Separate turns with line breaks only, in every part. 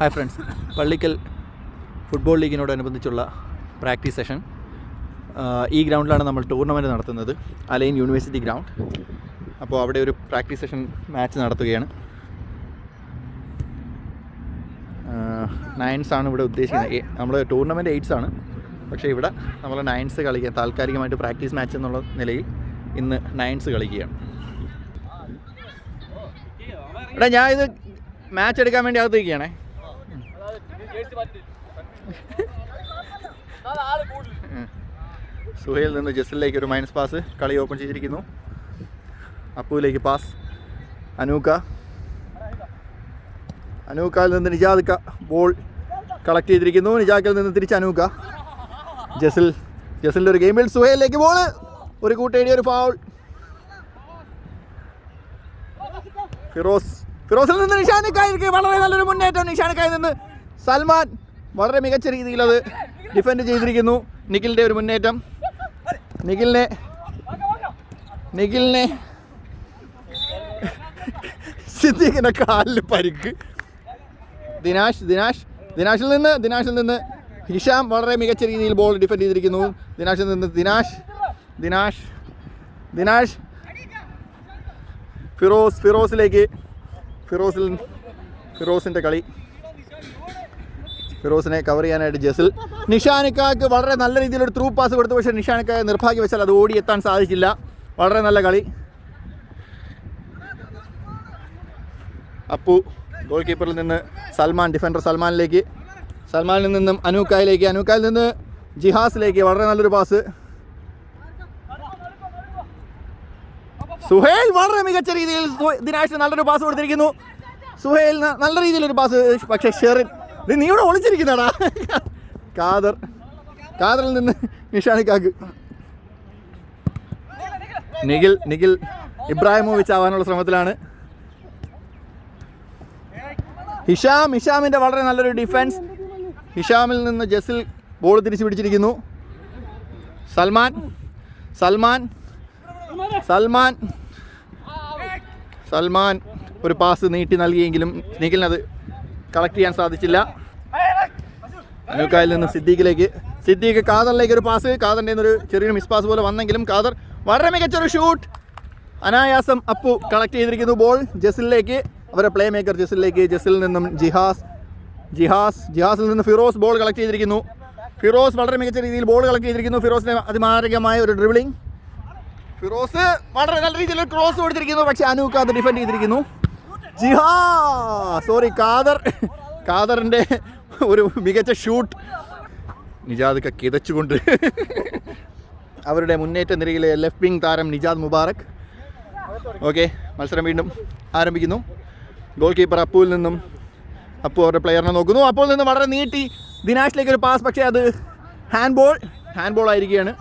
Hi friends, Pallikkal football ലീഗിനോടനുബന്ധിച്ചുള്ള practice session. ഈ ഗ്രൗണ്ടിലാണ് നമ്മൾ ടൂർണമെൻറ്റ് നടത്തുന്നത്, അലൈൻ യൂണിവേഴ്സിറ്റി ഗ്രൗണ്ട്. അപ്പോൾ അവിടെ ഒരു പ്രാക്ടീസ് സെഷൻ മാച്ച് നടത്തുകയാണ്. 9s ആണ് ഇവിടെ ഉദ്ദേശിക്കുന്നത്. നമ്മൾ ടൂർണമെൻറ്റ് 8s ആണ്, പക്ഷേ ഇവിടെ നമ്മൾ 9s കളിക്കാൻ താൽക്കാലികമായിട്ട് പ്രാക്ടീസ് മാച്ച് എന്നുള്ള നിലയിൽ ഇന്ന് 9s കളിക്കുകയാണ്. എടാ, ഞാൻ ഇത് മാച്ച് എടുക്കാൻ വേണ്ടി അകത്തേക്കാണേ. സുഹേൽ നിന്ന് ജസിലേക്ക് ഒരു മൈനസ് പാസ്, കളി ഓപ്പൺ ചെയ്തിരിക്കുന്നു. അപ്പുവിലേക്ക് പാസ്, അനൂക്കയിൽ നിന്ന് നിജാദ് ബോൾ കളക്ട് ചെയ്തിരിക്കുന്നു. നിജാദിൽ നിന്ന് തിരിച്ച് അനൂക്ക. ജസിലിൻ്റെ ഒരു ഗെയിമിൽ സുഹേലിലേക്ക് ബോൾ, ഒരു കൂട്ടേടിയ ഒരു ഫൗൾ. ഫിറോസിൽ നിന്ന് നിഷാനിക്കായിരിക്കും വളരെ നല്ലൊരു മുന്നേറ്റം. നിഷാനിക്കായിൽ നിന്ന് സൽമാൻ വളരെ മികച്ച രീതിയിൽ അത് ഡിഫെൻഡ് ചെയ്തിരിക്കുന്നു. നിഖിലിൻ്റെ ഒരു മുന്നേറ്റം, നിഖിലിനെ സിദ്ദീഖിൻ്റെ കാലിൽ പരിക്ക്. ദിനാഷിൽ നിന്ന് ഹിഷാം വളരെ മികച്ച രീതിയിൽ ബോൾ ഡിഫെൻഡ് ചെയ്തിരിക്കുന്നു. ദിനാഷിൽ നിന്ന് ദിനാഷ് ഫിറോസിലേക്ക്. ഫിറോസിൻ്റെ കളി, ഫിറോസിനെ കവർ ചെയ്യാനായിട്ട് ജസിൽ. നിഷാനിക്കാക്ക് വളരെ നല്ല രീതിയിലൊരു ത്രൂ പാസ് കൊടുത്തു, പക്ഷേ നിഷാനിക്ക നിർഭാഗ്യവശാൽ അത് ഓടിയെത്താൻ സാധിച്ചില്ല. വളരെ നല്ല കളി. അപ്പു ഗോൾ കീപ്പറിൽ നിന്ന് സൽമാൻ, ഡിഫൻഡർ സൽമാനിൽ നിന്നും അനൂക്കയിൽ നിന്ന് ജിഹാസിലേക്ക് വളരെ നല്ലൊരു പാസ്. സുഹേൽ വളരെ മികച്ച രീതിയിൽ ദിനാഷിന് നല്ലൊരു പാസ് കൊടുത്തിരിക്കുന്നു. സുഹേൽ നല്ല രീതിയിലൊരു പാസ്, പക്ഷേ ഷെറിൻ, നീ ഇവിടെ ഒളിച്ചിരിക്കുന്നടാ. കാദറിൽ നിന്ന് നിഷാനിക്കാക്ക്. നിഖിൽ ഇബ്രാഹിമോവിച്ച് ആവാനുള്ള ശ്രമത്തിലാണ്. ഹിഷാമിൻ്റെ വളരെ നല്ലൊരു ഡിഫൻസ്. ഹിഷാമിൽ നിന്ന് ജസിൽ ബോൾ തിരിച്ചു പിടിച്ചിരിക്കുന്നു. സൽമാൻ ഒരു പാസ് നീട്ടി നൽകിയെങ്കിലും നിഖിലിനത് കളക്ട് ചെയ്യാൻ സാധിച്ചില്ല. അനൂക്കയിൽ നിന്ന് സിദ്ദീഖ് കാദറിലേക്ക് ഒരു പാസ്. കാദറിൻ്റെ ഒരു ചെറിയൊരു മിസ് പാസ് പോലെ വന്നെങ്കിലും കാദർ വളരെ മികച്ചൊരു ഷൂട്ട്. അനായാസം അപ്പു കളക്ട് ചെയ്തിരിക്കുന്നു ബോൾ ജസിലിലേക്ക്. അവരെ പ്ലേ മേക്കർ ജസിലിൽ നിന്നും ജിഹാസിൽ നിന്ന് ഫിറോസ് ബോൾ കളക്ട് ചെയ്തിരിക്കുന്നു. ഫിറോസ് വളരെ മികച്ച രീതിയിൽ ബോൾ കളക്ട് ചെയ്തിരിക്കുന്നു. ഫിറോസിന് അതിമാരകമായ ഒരു ഡ്രിബിളിംഗ്. ഫിറോസ് വളരെ നല്ല രീതിയിൽ ക്രോസ് കൊടുത്തിരിക്കുന്നു, പക്ഷേ അനൂക്ക അത് ഡിഫെൻഡ് ചെയ്തിരിക്കുന്നു. കാദറിൻ്റെ ഒരു മികച്ച ഷൂട്ട്. നിജാദ് കിതച്ചുകൊണ്ട് അവരുടെ മുന്നേറ്റ നിരയിലെ ലെഫ്റ്റ് വിങ് താരം നിജാദ് മുബാറക്. ഓക്കെ, മത്സരം വീണ്ടും ആരംഭിക്കുന്നു. ഗോൾ കീപ്പർ അപ്പു അവരുടെ പ്ലെയറിനെ നോക്കുന്നു. അപ്പുവിൽ നിന്ന് വളരെ നീട്ടി ദിനാഷിലേക്ക് ഒരു പാസ്, പക്ഷേ അത് ഹാൻഡ് ബോൾ ആയിരിക്കുകയാണ്.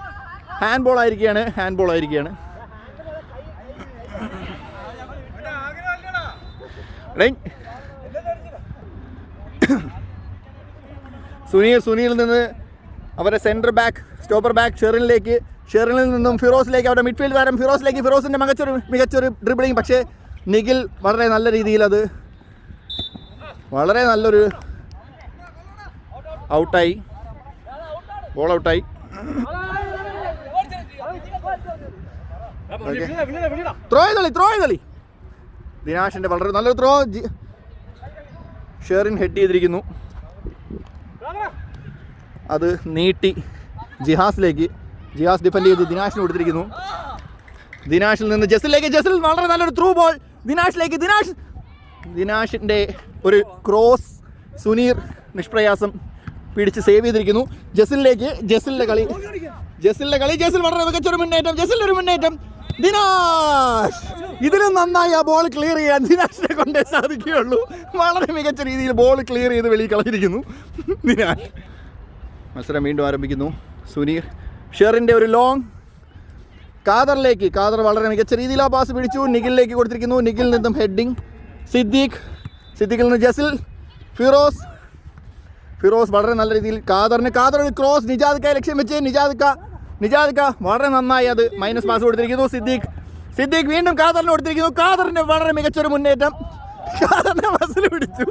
സുനിയിൽ നിന്ന് അവരുടെ സെൻറ്റർ ബാക്ക്, സ്റ്റോപ്പർ ബാക്ക് ഷെറിനിൽ നിന്നും ഫിറോസിലേക്ക്, അവരുടെ മിഡ്ഫീൽഡ് താരം ഫിറോസിൻ്റെ മികച്ചൊരു ഡ്രിബിളിങ്. പക്ഷേ നിഖിൽ വളരെ നല്ല രീതിയിൽ അത് വളരെ നല്ലൊരു ബോൾ ഔട്ടായി. ത്രോയ് ദിനാഷിൻ്റെ വളരെ നല്ലൊരു ത്രോ. ഷെറിൻ ഹെഡ് ചെയ്തിരിക്കുന്നു, അത് നീട്ടി ജിഹാസ് ഡിഫെൻഡ് ചെയ്ത് ദിനാഷിന് കൊടുത്തിരിക്കുന്നു. ദിനാഷിൽ നിന്ന് ജസിൽ വളരെ നല്ലൊരു ത്രൂ ബോൾ ദിനാഷിൻ്റെ ഒരു ക്രോസ്. സുനീർ നിഷ്പ്രയാസം പിടിച്ച് സേവ് ചെയ്തിരിക്കുന്നു. ജസിലിൻ്റെ കളി ജസിൽ വളരെ മികച്ചൊരു മുന്നേറ്റം. ദിനാഷ് ഇതിലും നന്നായി ആ ബോൾ ക്ലിയർ ചെയ്യാൻ ദിനാഷിനെ കൊണ്ടേ സാധിക്കുകയുള്ളൂ. വളരെ മികച്ച രീതിയിൽ ബോൾ ക്ലിയർ ചെയ്ത് വെളിയിൽ കളഞ്ഞിരിക്കുന്നു ദിനാഷ്. മത്സരം വീണ്ടും ആരംഭിക്കുന്നു. സുനീർ, ഷെറിൻ്റെ ഒരു ലോങ് കാദർ വളരെ മികച്ച രീതിയിൽ ആ പാസ് പിടിച്ചു. നിഖിലിലേക്ക് കൊടുത്തിരിക്കുന്നു. നിഖിലിൽ നിന്നും ഹെഡിങ്. സിദ്ദീഖിൽ നിന്ന് ജസിൽ. ഫിറോസ് വളരെ നല്ല രീതിയിൽ കാദർ ഒരു ക്രോസ് നിജാദിക്ക ലക്ഷ്യം വെച്ച് നിജാദിക്ക വളരെ നന്നായി അത് മൈനസ് പാസ് കൊടുത്തിരിക്കുന്നു. സിദ്ദീഖ് വീണ്ടും കാദറിന് കൊടുത്തിരിക്കുന്നു. കാദറിൻ്റെ വളരെ മികച്ചൊരു മുന്നേറ്റം. കാദറിനെ മസിൽ പിടിച്ചു.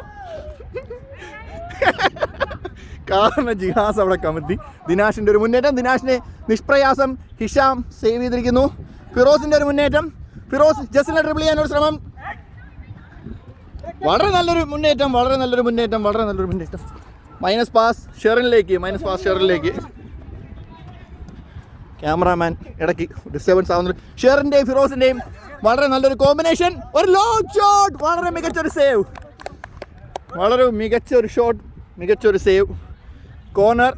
കാരണം ജിഹാസ് അവിടെ കമത്തി. ദിനാഷിൻ്റെ ഒരു മുന്നേറ്റം, ദിനാഷിനെ നിഷ്പ്രയാസം ഹിഷാം സേവ് ചെയ്തിരിക്കുന്നു. ഫിറോസിൻ്റെ ഒരു മുന്നേറ്റം, ഫിറോസ് ജസിലിനെ ഡ്രിബിൾ ചെയ്യാനൊരു ശ്രമം. വളരെ നല്ലൊരു മുന്നേറ്റം. മൈനസ് പാസ് ഷെറിനിലേക്ക്. ക്യാമറാമാൻ ഇടയ്ക്ക് ഡിസ്റ്റർബൻസ് ആവുന്നു. ഷെറിൻ്റെയും ഫിറോസിൻ്റെയും വളരെ നല്ലൊരു കോമ്പിനേഷൻ, ഒരു ലോങ് ഷോട്ട്, വളരെ മികച്ചൊരു സേവ്, മികച്ചൊരു save. Corner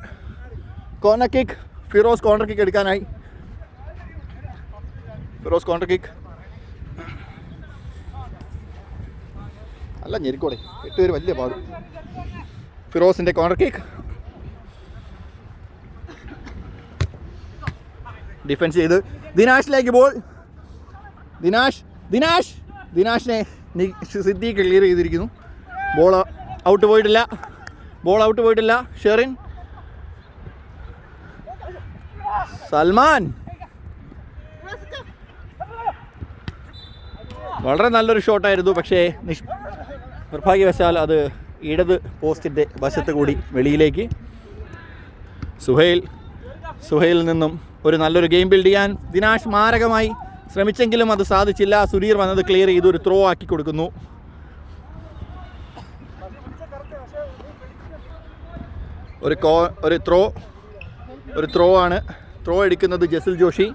kick, Firoz corner kick എടുക്കാനായി. ഫിറോസ് കോർണർ കിക്ക് അല്ല ഞെരിക്കോടെ 8 പേര് വലിയ പാട്. ഫിറോസിൻ്റെ കോർണർ കിക്ക് ഡിഫെൻസ് ചെയ്ത് ദിനാഷിലേക്ക് ബോൾ. ദിനാഷിനെ സിദ്ദീഖ് ക്ലിയർ ചെയ്തിരിക്കുന്നു. ബോൾ ഔട്ട് പോയിട്ടില്ല. ഷെറിൻ, സൽമാൻ, വളരെ നല്ലൊരു ഷോട്ടായിരുന്നു. പക്ഷേ നിർഭാഗ്യവശാൽ അത് ഇടത് പോസ്റ്റിൻ്റെ വശത്ത് കൂടി വെളിയിലേക്ക്. സുഹൈൽ നിന്നും ഒരു നല്ലൊരു ഗെയിം ബിൽഡ് ചെയ്യാൻ ദിനാഷ് മാരകമായി ശ്രമിച്ചെങ്കിലും അത് സാധിച്ചില്ല. സുനീർ വന്നത് ക്ലിയർ ചെയ്ത് ഒരു ത്രോ ആക്കി കൊടുക്കുന്നു. ഒരു ത്രോ ആണ്. ത്രോ എടുക്കുന്നത് ജസിൽ ജോഷി.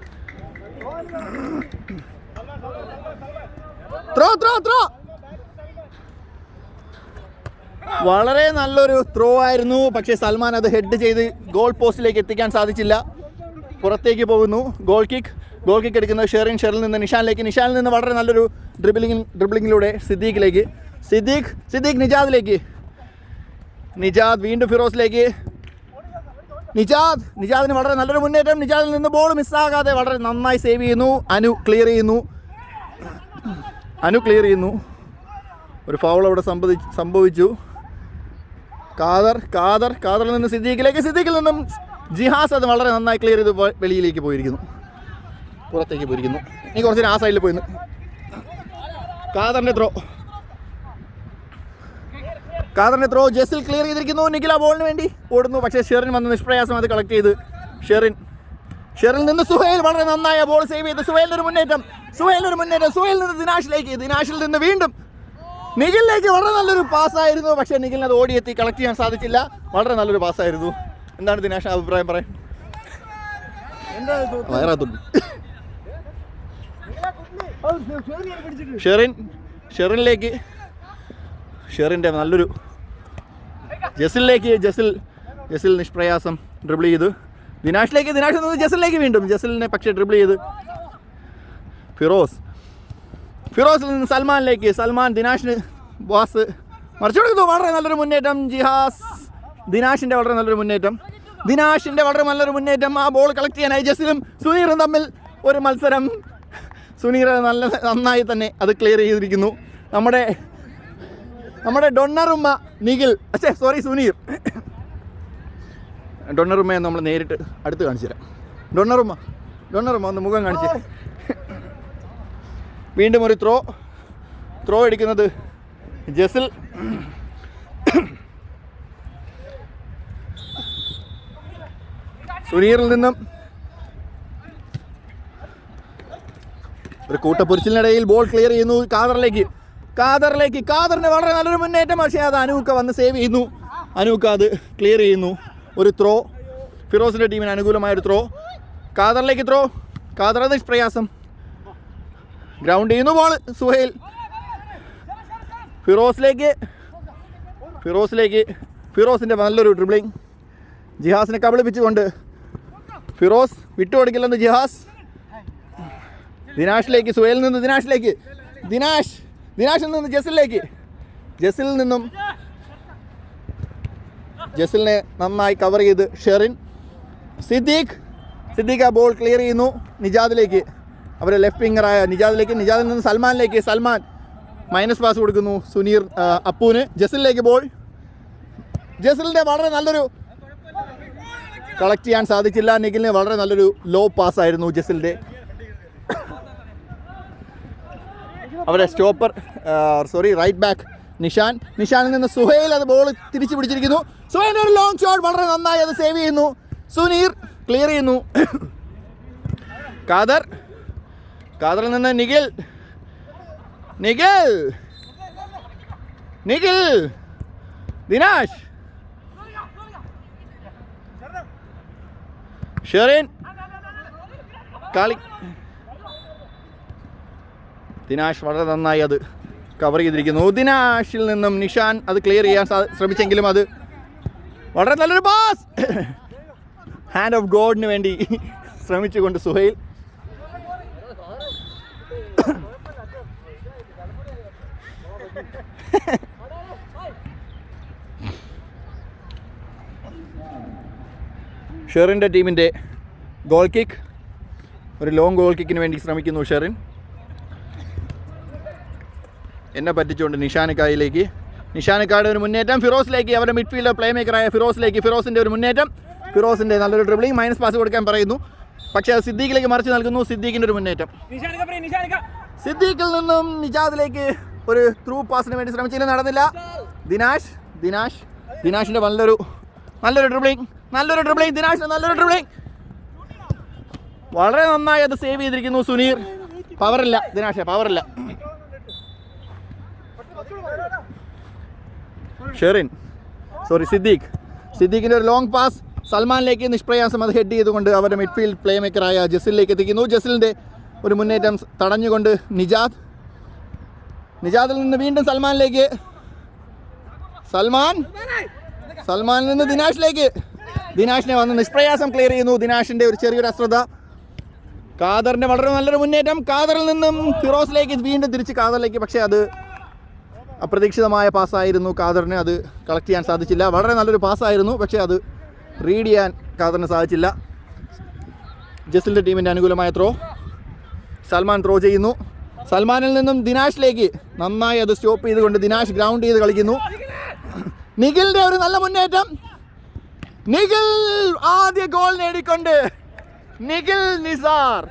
ത്രോ വളരെ നല്ലൊരു ത്രോ ആയിരുന്നു. പക്ഷേ സൽമാൻ അത് ഹെഡ് ചെയ്ത് ഗോൾ പോസ്റ്റിലേക്ക് എത്തിക്കാൻ സാധിച്ചില്ല. പുറത്തേക്ക് പോകുന്നു. ഗോൾ കിക്ക് എടുക്കുന്നത് ഷെറിൽ നിന്ന് നിഷാനിൽ നിന്ന് വളരെ നല്ലൊരു ഡ്രിബിളിങ്ങിലൂടെ സിദ്ദീഖ് നിജാദിലേക്ക്. നിജാദ് വീണ്ടും ഫിറോസിലേക്ക്. നിജാദിന് വളരെ നല്ലൊരു മുന്നേറ്റം. നിജാദിൽ നിന്ന് ബോൾ മിസ്സാകാതെ വളരെ നന്നായി സേവ് ചെയ്യുന്നു. അനു ക്ലിയർ ചെയ്യുന്നു. ഒരു ഫൗൾ അവിടെ സംഭവിച്ചു. ഖാദറിൽ നിന്ന് സിദ്ദീഖിൽ നിന്നും ജിഹാസ് അത് വളരെ നന്നായി ക്ലിയർ ചെയ്ത് വെളിയിലേക്ക് പുറത്തേക്ക് പോയിരിക്കുന്നു. ഇനി കുറച്ച് ആ സൈഡിൽ പോയിരുന്നു. ഖാദറിൻ്റെ ത്രോ ജസിൽ ക്ലിയർ ചെയ്തിരിക്കുന്നു. നിഖില ബോളിന് വേണ്ടി ഓടുന്നു. പക്ഷേ ഷെറിൻ വന്ന് നിഷ്പ്രയാസം അത് കളക്ട് ചെയ്ത് ഷെറിൽ നിന്ന് സുഹൈൽ വളരെ നന്നായ ബോൾ സേവ് ചെയ്ത് സുഹൈലിൻ്റെ ഒരു മുന്നേറ്റം. സുഹൈൽ നിന്ന് ദിനാഷിൽ നിന്ന് വീണ്ടും നിഖിലിലേക്ക് വളരെ നല്ലൊരു പാസ്സായിരുന്നു. പക്ഷേ നിഖിലിന് അത് ഓടിയെത്തി കളക്ട് ചെയ്യാൻ സാധിച്ചില്ല. വളരെ നല്ലൊരു പാസ്സായിരുന്നു. എന്താണ് ദിനാഷ് അഭിപ്രായം പറയാൻ? ഷെറിൻ്റെ നല്ലൊരു ജസിൽ നിഷ്പ്രയാസം ഡ്രിബിൾ ചെയ്ത് ദിനാഷിൽ നിന്ന് ജസിലിലേക്ക് വീണ്ടും ജസിലിനെ പക്ഷേ ഡ്രിബിൾ ചെയ്ത് ഫിറോസിൽ നിന്ന് സൽമാൻ ദിനാഷിന് ബാസ് മറിച്ചു കൊടുക്കുന്നു. വളരെ നല്ലൊരു മുന്നേറ്റം. ദിനാഷിൻ്റെ വളരെ നല്ലൊരു മുന്നേറ്റം. ആ ബോൾ കളക്ട് ചെയ്യാനായി ജസിലും സുനീറും തമ്മിൽ ഒരു മത്സരം. സുനീർ നന്നായി തന്നെ അത് ക്ലിയർ ചെയ്തിരിക്കുന്നു. നമ്മുടെ ഡൊണ്ണറുമ്മ സുനീർ. ഡൊണ്ണറുമ്മയെ നമ്മൾ നേരിട്ട് അടുത്ത് കാണിച്ചു തരാം. ഡൊണ്ണറുമ്മ ഒന്ന് മുഖം കാണിച്ച്. വീണ്ടും ഒരു ത്രോ എടുക്കുന്നത് ജസിൽ. സുനീറിൽ നിന്നും ഒരു കൂട്ടപ്പൊരിച്ചിലിനിടയിൽ ബോൾ ക്ലിയർ ചെയ്യുന്നു. ഖാദറിന് വളരെ നല്ലൊരു മുന്നേറ്റം. പക്ഷേ അത് അനൂക്ക വന്ന് സേവ് ചെയ്യുന്നു. അനൂക്ക അത് ക്ലിയർ ചെയ്യുന്നു. ഒരു ത്രോ, ഫിറോസിൻ്റെ ടീമിന് അനുകൂലമായൊരു ത്രോ. ഖാദർ നിഷ്പ്രയാസം ഗ്രൗണ്ട് ചെയ്യുന്നു. ബോൾ സുഹൈൽ ഫിറോസിൻ്റെ നല്ലൊരു ഡ്രിബ്ലിംഗ്. ജിഹാസിനെ കബളിപ്പിച്ചുകൊണ്ട് ഫിറോസ് വിട്ടുകൊടുക്കില്ലെന്ന് ജിഹാസ്. സുഹൈലിൽ നിന്ന് ദിനാഷിൽ നിന്ന് ജസിലിനെ നന്നായി കവർ ചെയ്ത് ഷെറിൻ. സിദ്ദീഖ് ആ ബോൾ ക്ലിയർ ചെയ്യുന്നു നിജാദിലേക്ക്. അവരെ ലെഫ്റ്റ് വിങ്ങറായ നിജാദിൽ നിന്ന് സൽമാൻ മൈനസ് പാസ് കൊടുക്കുന്നു. സുനീർ അപ്പുവിന്. ജസിലിലേക്ക് ബോൾ. ജസിലിൻ്റെ വളരെ നല്ലൊരു കളക്ട് ചെയ്യാൻ സാധിച്ചില്ല. നിഖിലിന് വളരെ നല്ലൊരു ലോ പാസ് ആയിരുന്നു ജസിലിൻ്റെ. അവരെ റൈറ്റ് ബാക്ക് നിഷാനിൽ നിന്ന് സുഹൈൽ അത് ബോൾ തിരിച്ചു പിടിച്ചിരിക്കുന്നു. സുഹൈലിൻ്റെ ഒരു ലോങ് ഷോട്ട് വളരെ നന്നായി അത് സേവ് ചെയ്യുന്നു. സുനീർ ക്ലിയർ ചെയ്യുന്നു. കാദറിൽ നിന്ന് നിഖിൽ ദിനാഷ് ഷെറിൻ ദിനാഷ് വളരെ നന്നായി അത് കവർ ചെയ്തിരിക്കുന്നു. ദിനാഷിൽ നിന്നും നിഷാൻ അത് ക്ലിയർ ചെയ്യാൻ ശ്രമിച്ചെങ്കിലും അത് വളരെ നല്ലൊരു പാസ്. ഹാൻഡ് ഓഫ് ഗോഡിന് വേണ്ടി ശ്രമിച്ചുകൊണ്ട് സുഹൈൽ. ഷെറിൻ്റെ ടീമിൻ്റെ ഗോൾ കിക്ക്, ഒരു ലോങ് ഗോൾ കിക്കിന് വേണ്ടി ശ്രമിക്കുന്നു ഷെറിൻ. എന്നെ പറ്റിച്ചുകൊണ്ട് നിഷാനിക്കായുടെ ഒരു മുന്നേറ്റം, ഫിറോസിലേക്ക്, അവരുടെ മിഡ്ഫീൽഡർ പ്ലേ മേക്കറായ ഫിറോസിൻ്റെ ഒരു മുന്നേറ്റം. ഫിറോസിൻ്റെ നല്ലൊരു ഡ്രിബ്ലിംഗ്, മൈനസ് പാസ് കൊടുക്കാൻ പറയുന്നു, പക്ഷേ അത് സിദ്ദീഖിലേക്ക് മറിച്ച് നൽകുന്നു. സിദ്ദീഖിൻ്റെ ഒരു മുന്നേറ്റം, സിദ്ദീഖിൽ നിന്നും നിജാദിലേക്ക് ഒരു ത്രൂ പാസിന് വേണ്ടി ശ്രമിച്ചെങ്കിലും നടന്നില്ല. ദിനാഷിൻ്റെ നല്ലൊരു ഡ്രിബ്ലിംഗ്, ദിനാഷിൻ്റെ നല്ലൊരു ഡ്രിബ്ലിംഗ്, വളരെ നന്നായി അത് സേവ് ചെയ്തിരിക്കുന്നു സുനീർ. പവറില്ല ദിനാഷെ, പവറില്ല. സിദ്ദീഖിൻ്റെ ഒരു ലോങ് പാസ് സൽമാനിലേക്ക് നിഷ്പ്രയാസം അത് ഹെഡ് ചെയ്തുകൊണ്ട് അവരുടെ മിഡ്ഫീൽഡ് പ്ലേ മേക്കറായ ജസിലിലേക്ക് എത്തിക്കുന്നു. ജസിലിൻ്റെ ഒരു മുന്നേറ്റം തടഞ്ഞുകൊണ്ട് നിജാദിൽ നിന്ന് വീണ്ടും സൽമാനിലേക്ക്, സൽമാനിൽ നിന്ന് ദിനാഷിനെ വന്ന് നിഷ്പ്രയാസം ക്ലിയർ ചെയ്യുന്നു. ദിനാഷിൻ്റെ ഒരു ചെറിയൊരു അശ്രദ്ധ. കാദറിൻ്റെ വളരെ നല്ലൊരു മുന്നേറ്റം, കാദറിൽ നിന്നും ഫിറോസിലേക്ക്, വീണ്ടും തിരിച്ച് കാദറിലേക്ക്, പക്ഷേ അത് അപ്രതീക്ഷിതമായ പാസ്സായിരുന്നു. കാദറിന് അത് കളക്ട് ചെയ്യാൻ സാധിച്ചില്ല. വളരെ നല്ലൊരു പാസ്സായിരുന്നു, പക്ഷേ അത് റീഡ് ചെയ്യാൻ കാദറിന് സാധിച്ചില്ല. ജസിലിൻ്റെ ടീമിൻ്റെ അനുകൂലമായ ത്രോ, സൽമാൻ ത്രോ ചെയ്യുന്നു. സൽമാനിൽ നിന്നും ദിനാഷിലേക്ക് നന്നായി അത് സ്റ്റോപ്പ് ചെയ്തുകൊണ്ട് ദിനാഷ് ഗ്രൗണ്ട് ചെയ്ത് കളിക്കുന്നു. നിഖിലിൻ്റെ ഒരു നല്ല മുന്നേറ്റം, നിഖിൽ ആദ്യ ഗോൾ നേടിക്കൊണ്ട് നിഖിൽ നിസാർ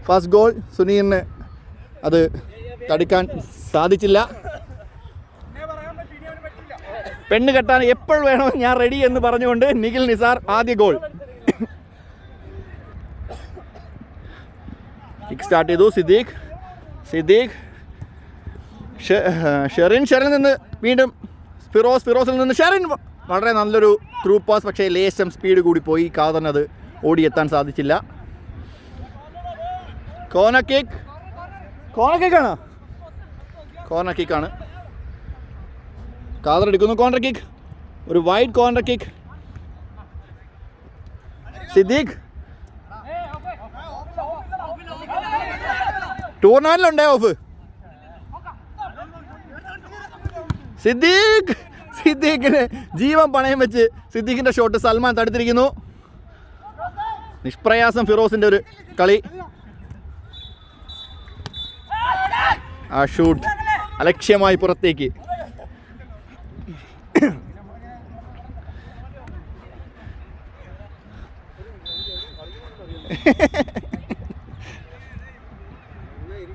ഫസ്റ്റ് ഗോൾ. സുനീറിന് അത് തടുക്കാൻ സാധിച്ചില്ല. പെണ്ണ് കെട്ടാൻ എപ്പോൾ വേണോ ഞാൻ റെഡി എന്ന് പറഞ്ഞുകൊണ്ട് നിഖിൽ നിസാർ ആദ്യ ഗോൾ. കിക്ക് സ്റ്റാർട്ട് ചെയ്തു സിദ്ദീഖ് ഷെറിൻ നിന്ന് വീണ്ടും ഫിറോസിൽ നിന്ന് ഷെറിൻ, വളരെ നല്ലൊരു ത്രൂ പാസ്, പക്ഷേ ലേശം സ്പീഡ് കൂടി പോയി. കാദറിന് അത് ഓടിയെത്താൻ സാധിച്ചില്ല. കോർണർ കിക്കാണ്. കാദർ എടുക്കുന്നു കോർണർ കിക്ക്, ഒരു വൈഡ് കോർണർ കിക്ക്. സിദ്ദീഖ് ടൂർണമെന്റിലുണ്ടേ ഓഫ്. സിദ്ദീഖിന് ജീവൻ പണയം വെച്ച് സിദ്ദീഖിന്റെ ഷോട്ട് സൽമാൻ തടുത്തിരിക്കുന്നു. നിഷ്പ്രയാസം ഫിറോസിന്റെ ഒരു കളി. ആ ഷൂട്ട് അലക്ഷ്യമായി പുറത്തേക്ക്.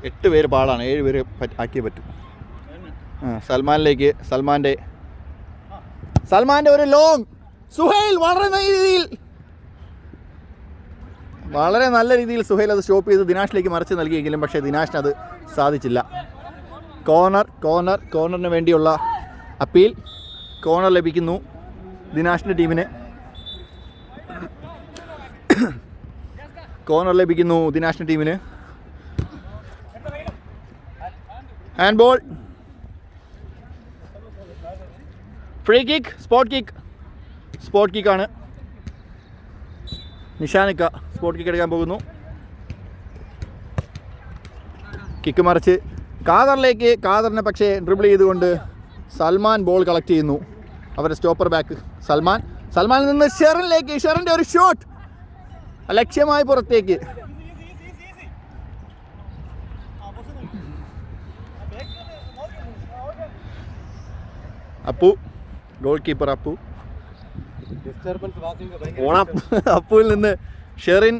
എട്ട് പേര് പാടാണ്, 7 പേര് ആക്കിയേ പറ്റും. സൽമാന്റെ ഒരു ലോങ്. സുഹൈൽ വളരെ നല്ല രീതിയിൽ സുഹൈൽ അത് സ്റ്റോപ്പ് ചെയ്ത് ദിനാഷിലേക്ക് മറിച്ച് നൽകിയെങ്കിലും പക്ഷേ ദിനാഷിന് അത് സാധിച്ചില്ല. കോർണറിന് വേണ്ടിയുള്ള അപ്പീൽ. കോർണർ ലഭിക്കുന്നു ദിനാഷിൻ്റെ ടീമിന്. Hand ball. Free kick, spot കിക്കാണ്. നിഷാനിക്ക സ്പോട്ട് കിക്ക് എടുക്കാൻ പോകുന്നു. കിക്ക് മറിച്ച് കാദറിനെ പക്ഷേ ഡ്രിബിൾ ചെയ്തുകൊണ്ട് സൽമാൻ ബോൾ കളക്ട് ചെയ്യുന്നു. അവരുടെ സ്റ്റോപ്പർ ബാക്ക് സൽമാനിൽ നിന്ന് ഷെറിൻ്റെ ഒരു ഷോട്ട് ലക്ഷ്യമായി പുറത്തേക്ക്. ഗോൾ കീപ്പർ അപ്പുവിൽ നിന്ന് ഷെറിൻ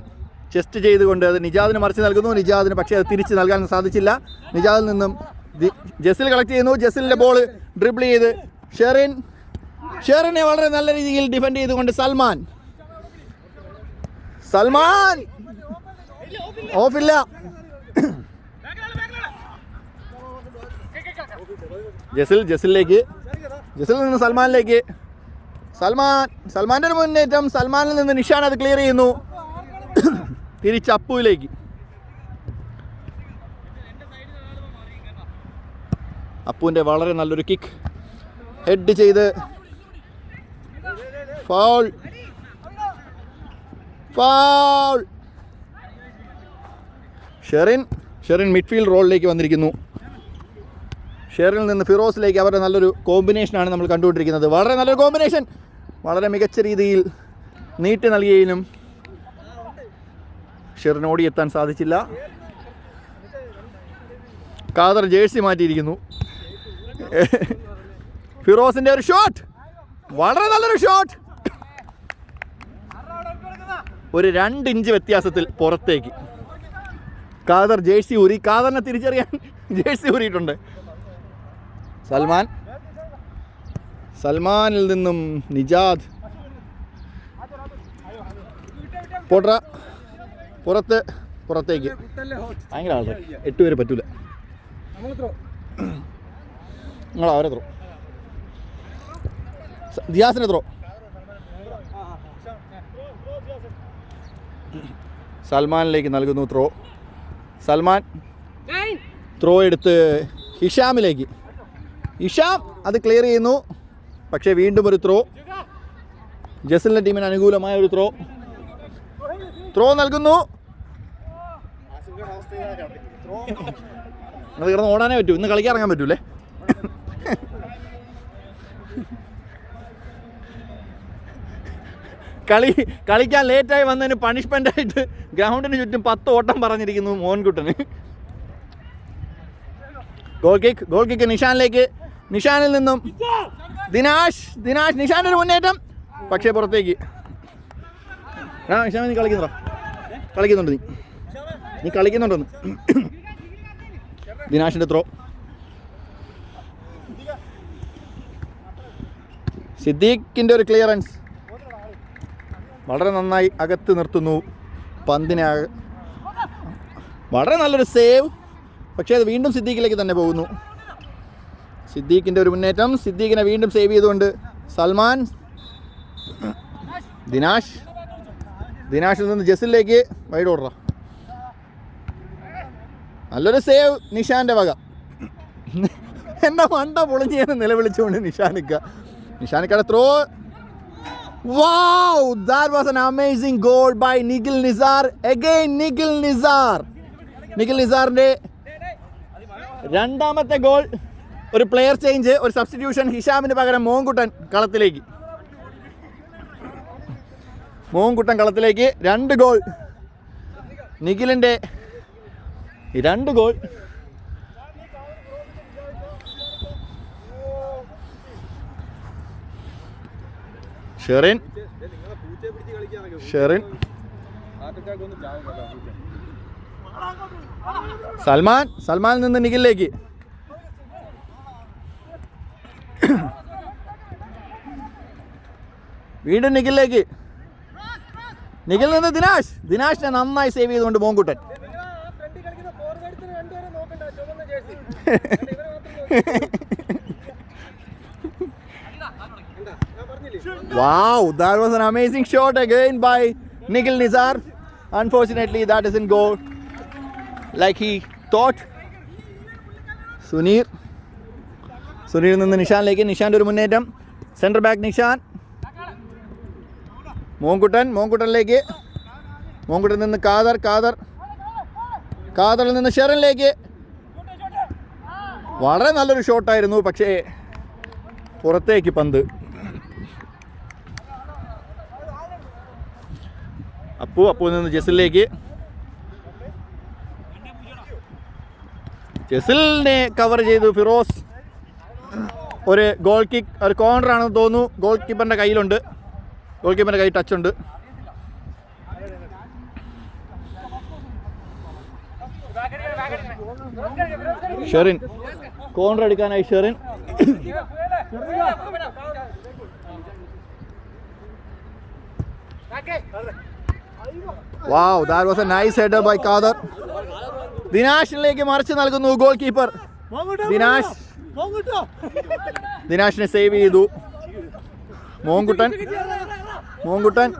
ചെസ്റ്റ് ചെയ്തുകൊണ്ട് അത് നിജാദിന് മറിച്ച് നൽകുന്നു. നിജാദിന് പക്ഷേ അത് തിരിച്ച് നൽകാൻ സാധിച്ചില്ല. നിജാദിൽ നിന്നും ജസിൽ കളക്ട് ചെയ്യുന്നു. ജസിലിൻ്റെ ബോൾ ഡ്രിബിൾ ചെയ്ത് ഷെറിനെ വളരെ നല്ല രീതിയിൽ ഡിഫെൻഡ് ചെയ്തുകൊണ്ട് സൽമാൻ ഓഫില്ല. ജസിൽ നിന്ന് സൽമാനിലേക്ക്. സൽമാൻ്റെ ഒരു മുന്നേറ്റം. സൽമാനിൽ നിന്ന് നിഷാൻ അത് ക്ലിയർ ചെയ്യുന്നു. തിരിച്ച് അപ്പുവിലേക്ക്. അപ്പുവിൻ്റെ വളരെ നല്ലൊരു കിക്ക് ഹെഡ് ചെയ്ത് ഫൗൾ. ഷെറിൻ മിഡ്ഫീൽഡ് റോളിലേക്ക് വന്നിരിക്കുന്നു. ഷെറിനിൽ നിന്ന് ഫിറോസിലേക്ക് അവരുടെ നല്ലൊരു കോമ്പിനേഷനാണ് നമ്മൾ കണ്ടുകൊണ്ടിരിക്കുന്നത്. വളരെ നല്ലൊരു കോമ്പിനേഷൻ. വളരെ മികച്ച രീതിയിൽ നീട്ടി നൽകിയതിനും ഷെറിന് ഓടിയെത്താൻ സാധിച്ചില്ല. ഖാദർ ജേഴ്സി മാറ്റിയിരിക്കുന്നു. ഫിറോസിൻ്റെ ഒരു ഷോട്ട്, വളരെ നല്ലൊരു ഷോട്ട്. ഒരു 2 ഇഞ്ച് വ്യത്യാസത്തിൽ പുറത്തേക്ക്. ഖാദർ ജേഴ്സി ഊരി. ഖാദറിനെ തിരിച്ചറിയാൻ ജേഴ്സി ഊരിയിട്ടുണ്ട്. സൽമാനിൽ നിന്നും നിജാദ്. പോട്ര പുറത്തേക്ക്. ഭയങ്കര ആളുടെ 8 പേര് പറ്റൂല. നിങ്ങൾ അവരെ ത്രോ. ദിയാസിനെ ത്രോ. സൽമാനിലേക്ക് നൽകുന്നു ത്രോ. സൽമാൻ ത്രോ എടുത്ത് ഹിഷാമിലേക്ക്. ഹിഷാം അത് ക്ലിയർ ചെയ്യുന്നു. പക്ഷേ വീണ്ടും ഒരു ത്രോ. ജസലിൻ്റെ ടീമിന് അനുകൂലമായ ഒരു ത്രോ നൽകുന്നു. അത് കിടന്ന് ഓടാനേ പറ്റൂ. ഇന്ന് കളിക്കാൻ ഇറങ്ങാൻ പറ്റൂലേ. കളിക്കാൻ ലേറ്റായി വന്നതിന് പണിഷ്മെൻ്റായിട്ട് ഗ്രൗണ്ടിന് ചുറ്റും 10 ഓട്ടം പറഞ്ഞിരിക്കുന്നു മോഹൻകുട്ടന്. Goal kick നിഷാനിലേക്ക്. നിഷാനിൽ നിന്നും ദിനാഷ്. നിഷാൻ്റെ ഒരു മുന്നേറ്റം, പക്ഷേ പുറത്തേക്ക്. നിഷാൻ നീ കളിക്കുന്നുണ്ട്. നീ കളിക്കുന്നുണ്ടെന്ന്. ദിനാഷിൻ്റെ ത്രോ. സിദ്ദീഖിൻ്റെ ഒരു ക്ലിയറൻസ് വളരെ നന്നായി അകത്ത് നിർത്തുന്നു പന്തിനെ. വളരെ നല്ലൊരു സേവ്, പക്ഷേ അത് വീണ്ടും സിദ്ദീഖിലേക്ക് തന്നെ പോകുന്നു. സിദ്ദീഖിൻ്റെ ഒരു മുന്നേറ്റം. സിദ്ദീഖിനെ വീണ്ടും സേവ് ചെയ്തുകൊണ്ട് സൽമാൻ. ദിനാഷിൽ നിന്ന് ജസിലേക്ക് വൈഡ് ഓർഡർ. നല്ലൊരു സേവ് നിഷാൻ്റെ വക. എൻ്റെ മണ്ട പൊളിഞ്ഞെന്ന് നിലവിളിച്ചുകൊണ്ട് നിഷാനിക്കയുടെ throw. Wow, that was an amazing goal by Nikhil Nizar. Again Nikhil Nizarന്റെ രണ്ടാമത്തെ ഗോൾ. ഒരു പ്ലെയർ ചേഞ്ച്, ഒരു സബ്സ്റ്റിറ്റ്യൂഷൻ. ഹിഷാമിന് പകരം മോഹൻകുട്ടൻ കളത്തിലേക്ക്. 2 ഗോൾ. നിഖിലിൻ്റെ 2 ഗോൾ. ഷെറിൻ സൽമാനിൽ നിന്ന് നിഖിലിലേക്ക്. വീണ്ടും നിഖിലിലേക്ക്. നിഖിൽ നിന്ന് ദിനാഷിനെ നന്നായി സേവ് ചെയ്തുകൊണ്ട് മോഹൻകുട്ടൻ. Wow, that was an amazing shot again by Nikhil Nizar. Unfortunately, that doesn't go like he thought. Suneer നിന്ന് നിഷാനിലേക്ക്. നിഷാൻ്റെ ഒരു മുന്നേറ്റം. Centre back Nishan. മോഹൻകുട്ടനിലേക്ക്. മോഹൻകുട്ടനിൽ നിന്ന് ഖാദറിൽ നിന്ന് ഷെറിനിലേക്ക്. വളരെ നല്ലൊരു ഷോട്ടായിരുന്നു, പക്ഷേ പുറത്തേക്ക് പന്ത്. അപ്പുവിൽ നിന്ന് ജസിലിലേക്ക്. ജസിലിനെ കവർ ചെയ്തു ഫിറോസ്. ഒരു ഗോൾ കിക്ക്, ഒരു കോർണർ ആണെന്ന് തോന്നുന്നു. ഗോൾ കീപ്പറിൻ്റെ കയ്യിൽ ടച്ചുണ്ട്. ഷെറിൻ കോർണർ എടുക്കാനായി Sherin. Wow, that was a nice header by Kader. ദിനാഷിലേക്ക് മറിച്ച് നൽകുന്നു ഗോൾ കീപ്പർ ദിനാഷിനെ സേവ് ചെയ്തു. മോങ്കുട്ടൻ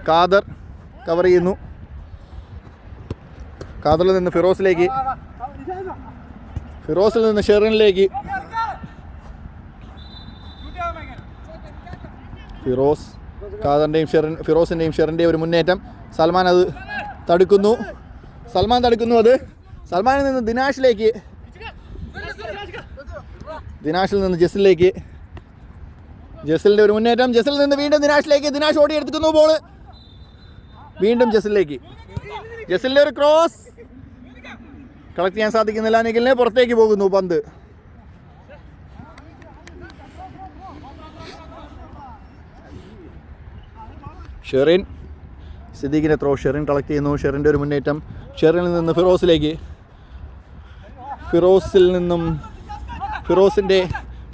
കാദർ കവർ ചെയ്യുന്നു. കാദറിൽ നിന്ന് ഫിറോസിലേക്ക്, ഫിറോസിൽ നിന്ന് ഷെറിനിലേക്ക്. ഫിറോസ്, കാദറിൻ്റെയും ഫിറോസിൻ്റെയും ഷെറിൻ്റെയും ഒരു മുന്നേറ്റം. സൽമാൻ അത് തടുക്കുന്നു. അത് സൽമാനിൽ നിന്ന് ദിനാഷിലേക്ക്, ദിനാഷിൽ നിന്ന് ജസിലേക്ക്. ജസിലിൻ്റെ ഒരു മുന്നേറ്റം. ജസിൽ നിന്ന് വീണ്ടും ദിനാഷിലേക്ക്. ദിനാഷ് ഓടിയെടുക്കുന്നു ബോൾ. വീണ്ടും ജസിലേക്ക്. ജസിലിൻ്റെ ഒരു ക്രോസ് കളക്ട് ചെയ്യാൻ സാധിക്കുന്നില്ല. നിഖിലിനെ പുറത്തേക്ക് പോകുന്നു പന്ത്. ഷെറിൻ, സിദ്ദീഖിൻ്റെ ത്രോ. ഷെറിൻ കളക്ട് ചെയ്യുന്നു. ഷെറിൻ്റെ ഒരു മുന്നേറ്റം. ഷെറിനിൽ നിന്ന് ഫിറോസിലേക്ക്.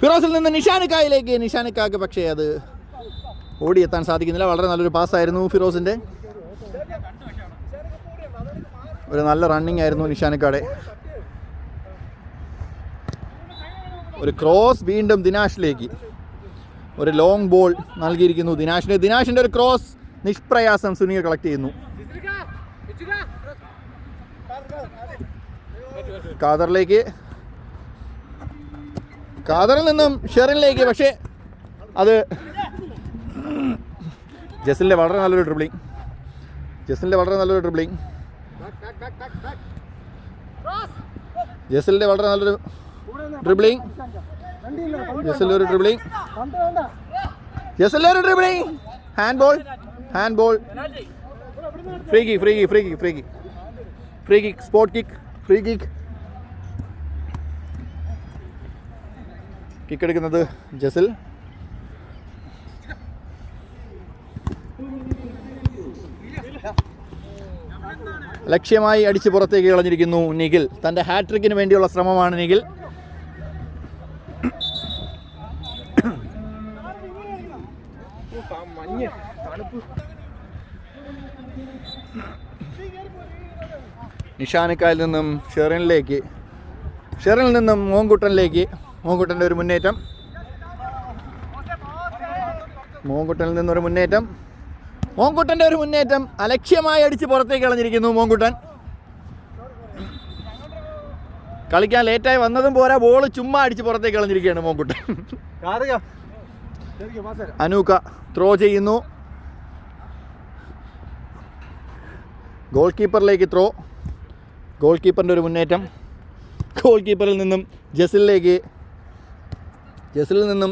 ഫിറോസിൽ നിന്ന് നിഷാനിക്കായിലേക്ക്. നിഷാനിക്കാക്ക് പക്ഷേ അത് ഓടിയെത്താൻ സാധിക്കുന്നില്ല. വളരെ നല്ലൊരു പാസ്സായിരുന്നു ഫിറോസിൻ്റെ. ഒരു നല്ല റണ്ണിങ് ആയിരുന്നു നിഷാനിക്കാടെ. ഒരു ക്രോസ് വീണ്ടും ദിനാഷിലേക്ക്. ഒരു ലോങ് ബോൾ നൽകിയിരിക്കുന്നു ദിനാഷിന്. ദിനാഷിൻ്റെ ഒരു ക്രോസ് നിഷ്പ്രയാസം സുനീർ കളക്ട് ചെയ്യുന്നു. കാദറിലേക്ക്. കാദറിൽ നിന്നും ഷെറിനിലേക്ക്. പക്ഷേ അത് ജസിലിൻ്റെ വളരെ നല്ലൊരു ഡ്രിബ്ലിംഗ്. ജസിലിൻ്റെ വളരെ നല്ലൊരു ഡ്രിബ്ലിംഗ്. ജസിലിൻ്റെ ഒരു dribbling. Hand ball. Free kick. Spot kick. Kick എടുക്കുന്നത് ജസിൽ. ലക്ഷ്യമായി അടിച്ച് പുറത്തേക്ക് കളഞ്ഞിരിക്കുന്നു നിഖിൽ. തൻ്റെ ഹാട്രിക്കിന് വേണ്ടിയുള്ള ശ്രമമാണ് നിഖിൽ. നിഷാനിക്കായിൽ നിന്നും ഷെറിനിലേക്ക്. ഷെറിനിൽ നിന്നും മോങ്കുട്ടനിലേക്ക്. മോങ്കുട്ടൻ്റെ ഒരു മുന്നേറ്റം. മോങ്കുട്ടൻ്റെ ഒരു മുന്നേറ്റം അലക്ഷ്യമായി അടിച്ച് പുറത്തേക്ക് കളഞ്ഞിരിക്കുന്നു മോങ്കുട്ടൻ. കളിക്കാൻ ലേറ്റായി വന്നതും പോരാ, ബോൾ ചുമ്മാ അടിച്ച് പുറത്തേക്ക് കളഞ്ഞിരിക്കുകയാണ് മോങ്കുട്ടൻ. അനൂക ത്രോ ചെയ്യുന്നു. ഗോൾ കീപ്പറിലേക്ക് ത്രോ. ഗോൾ കീപ്പറിൻ്റെ ഒരു മുന്നേറ്റം. ഗോൾ കീപ്പറിൽ നിന്നും ജസിലിലേക്ക്. ജസിലിൽ നിന്നും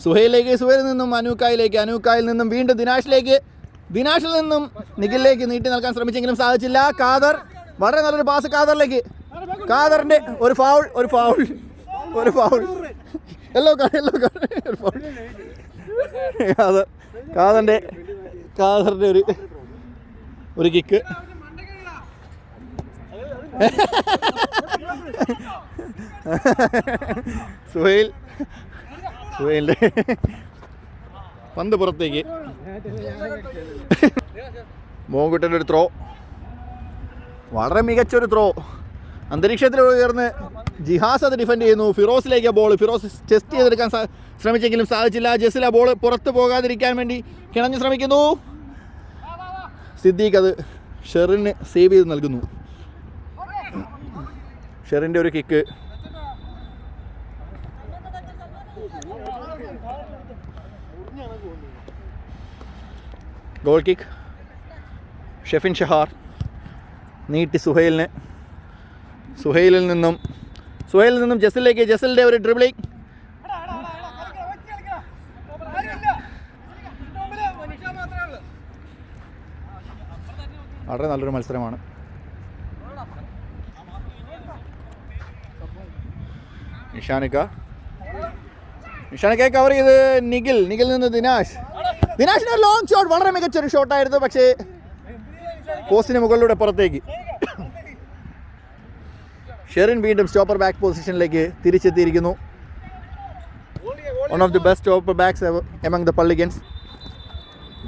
സുഹൈലിലേക്ക്. സുഹൈലിൽ നിന്നും അനൂക്കായിലേക്ക്. അനൂക്കായിൽ നിന്നും വീണ്ടും ദിനാഷിലേക്ക്. ദിനാഷിൽ നിന്നും നിഖിലിലേക്ക് നീട്ടി നൽകാൻ ശ്രമിച്ചെങ്കിലും സാധിച്ചില്ല. കാദർ, വളരെ നല്ലൊരു പാസ് കാദറിലേക്ക്. കാദറിൻ്റെ ഒരു ഫൗൾ. Yellow card. ഒരു ഫൗൾ. കാദറിൻ്റെ ഒരു കിക്ക്. സുഹൈലിൻ്റെ പന്ത് പുറത്തേക്ക്. മോങ്കുട്ടൻ്റെ ഒരു ത്രോ. വളരെ മികച്ചൊരു ത്രോ. അന്തരീക്ഷത്തിൽ ഉയർന്ന് ജിഹാസ് അത് ഡിഫെൻഡ് ചെയ്യുന്നു. ഫിറോസിലേക്ക് ബോൾ. ഫിറോസ് ചെസ്റ്റ് ചെയ്തെടുക്കാൻ ശ്രമിച്ചെങ്കിലും സാധിച്ചില്ല. ജസിൽ ആ ബോൾ പുറത്ത് പോകാതിരിക്കാൻ വേണ്ടി കിണഞ്ഞ് ശ്രമിക്കുന്നു. സിദ്ദീഖ് അത് ഷെറിന് സേവ് ചെയ്ത് നൽകുന്നു. ഷെറിൻ്റെ ഒരു kick. Goal kick. Shefin Shahar നീട്ടി സുഹൈലിന്. സുഹൈലിൽ നിന്നും ജസിലേക്ക്. ജസിലിൻ്റെ ഒരു ഡ്രിബ്ലിംഗ്. വളരെ നല്ലൊരു മത്സരമാണ്. നിഷാനിക്ക കവർ ചെയ്ത് നിഖിൽ നിന്ന് ദിനാഷിൻ്റെ ലോങ് ഷോട്ട്. വളരെ മികച്ചൊരു ഷോട്ടായിരുന്നു. പക്ഷേ പോസ്റ്റിന് മുകളിലൂടെ പുറത്തേക്ക്. ഷെറിൻ വീണ്ടും സ്റ്റോപ്പർ ബാക്ക് പൊസിഷനിലേക്ക് തിരിച്ചെത്തിയിരിക്കുന്നു. One of the best stopper backs among the Pallikkans.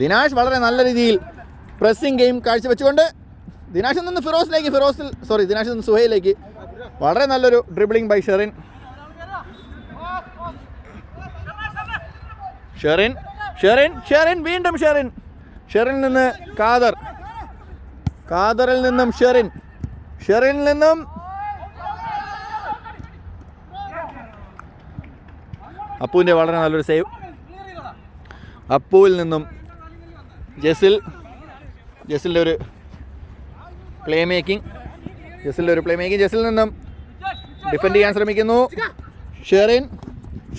Dinash വളരെ നല്ല രീതിയിൽ പ്രസ്സിംഗ് ഗെയിം കാഴ്ചവെച്ചുകൊണ്ട് ദിനാഷിൽ നിന്ന് ദിനാഷിൽ നിന്ന് സുഹൈലിലേക്ക് വളരെ നല്ലൊരു ഡ്രിബിളിംഗ് ബൈ ഷെറിൻ. വീണ്ടും ഷെറിനിൽ നിന്ന് ഖാദറിൽ നിന്നും ഷെറിനിൽ നിന്നും അപ്പുവിൻ്റെ വളരെ നല്ലൊരു സേവ്. അപ്പുവിൽ നിന്നും ജസിലിൻ്റെ ഒരു പ്ലേ മേക്കിംഗ്. ജസിൽ നിന്നും ഡിഫെൻഡ് ചെയ്യാൻ ശ്രമിക്കുന്നു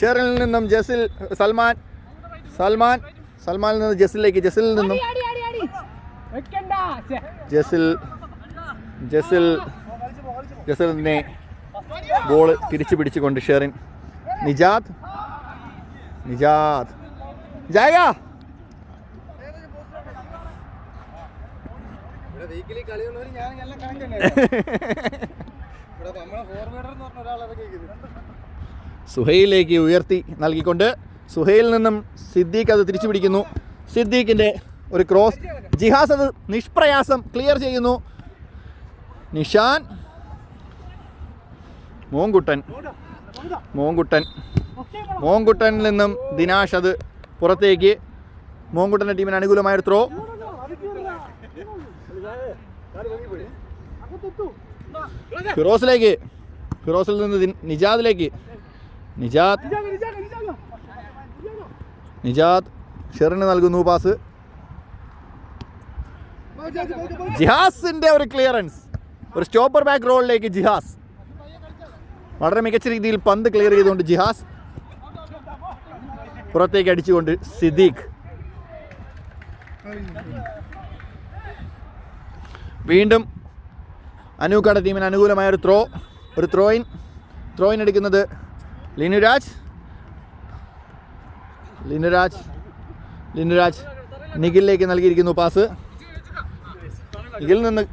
ഷെറിനിൽ നിന്നും സൽമാനിൽ നിന്ന് ജസിലിലേക്ക്. ജസിലിനെ ബോൾ തിരിച്ചു പിടിച്ചുകൊണ്ട് ഷെറിൻ. നിജാദ് ജായ സുഹൈലിലേക്ക് ഉയർത്തി നൽകിക്കൊണ്ട് സുഹൈലിൽ നിന്നും സിദ്ദീഖ് അത് തിരിച്ചു പിടിക്കുന്നു. സിദ്ദീഖിൻ്റെ ഒരു ക്രോസ്, ജിഹാസ് അത് നിഷ്പ്രയാസം ക്ലിയർ ചെയ്യുന്നു. നിഷാൻ മോങ്കുട്ടനിൽ നിന്നും ദിനാഷ് അത് പുറത്തേക്ക്. മോങ്കുട്ടൻ്റെ ടീമിന് അനുകൂലമായൊരു ത്രോ. ഫിറോസിൽ നിന്ന് നിജാദിലേക്ക്. നിജാദ് ഷെറിന് നൽകുന്നു പാസ്. ജിഹാസിന്റെ ഒരു ക്ലിയറൻസ്, ഒരു സ്റ്റോപ്പർ ബാക്ക് റോളിലേക്ക് ജിഹാസ് വളരെ മികച്ച രീതിയിൽ പന്ത് ക്ലിയർ ചെയ്തുകൊണ്ട് ജിഹാസ് പുറത്തേക്ക് അടിച്ചുകൊണ്ട് സിദ്ദീഖ്. വീണ്ടും അനൂക്കാടെ ടീമിന് അനുകൂലമായ ഒരു ത്രോയിൻ എടുക്കുന്നത് ലിനുരാജ് നിഖിലിലേക്ക് നൽകിയിരിക്കുന്നു പാസ്. നിഖിലിൽ നിന്ന്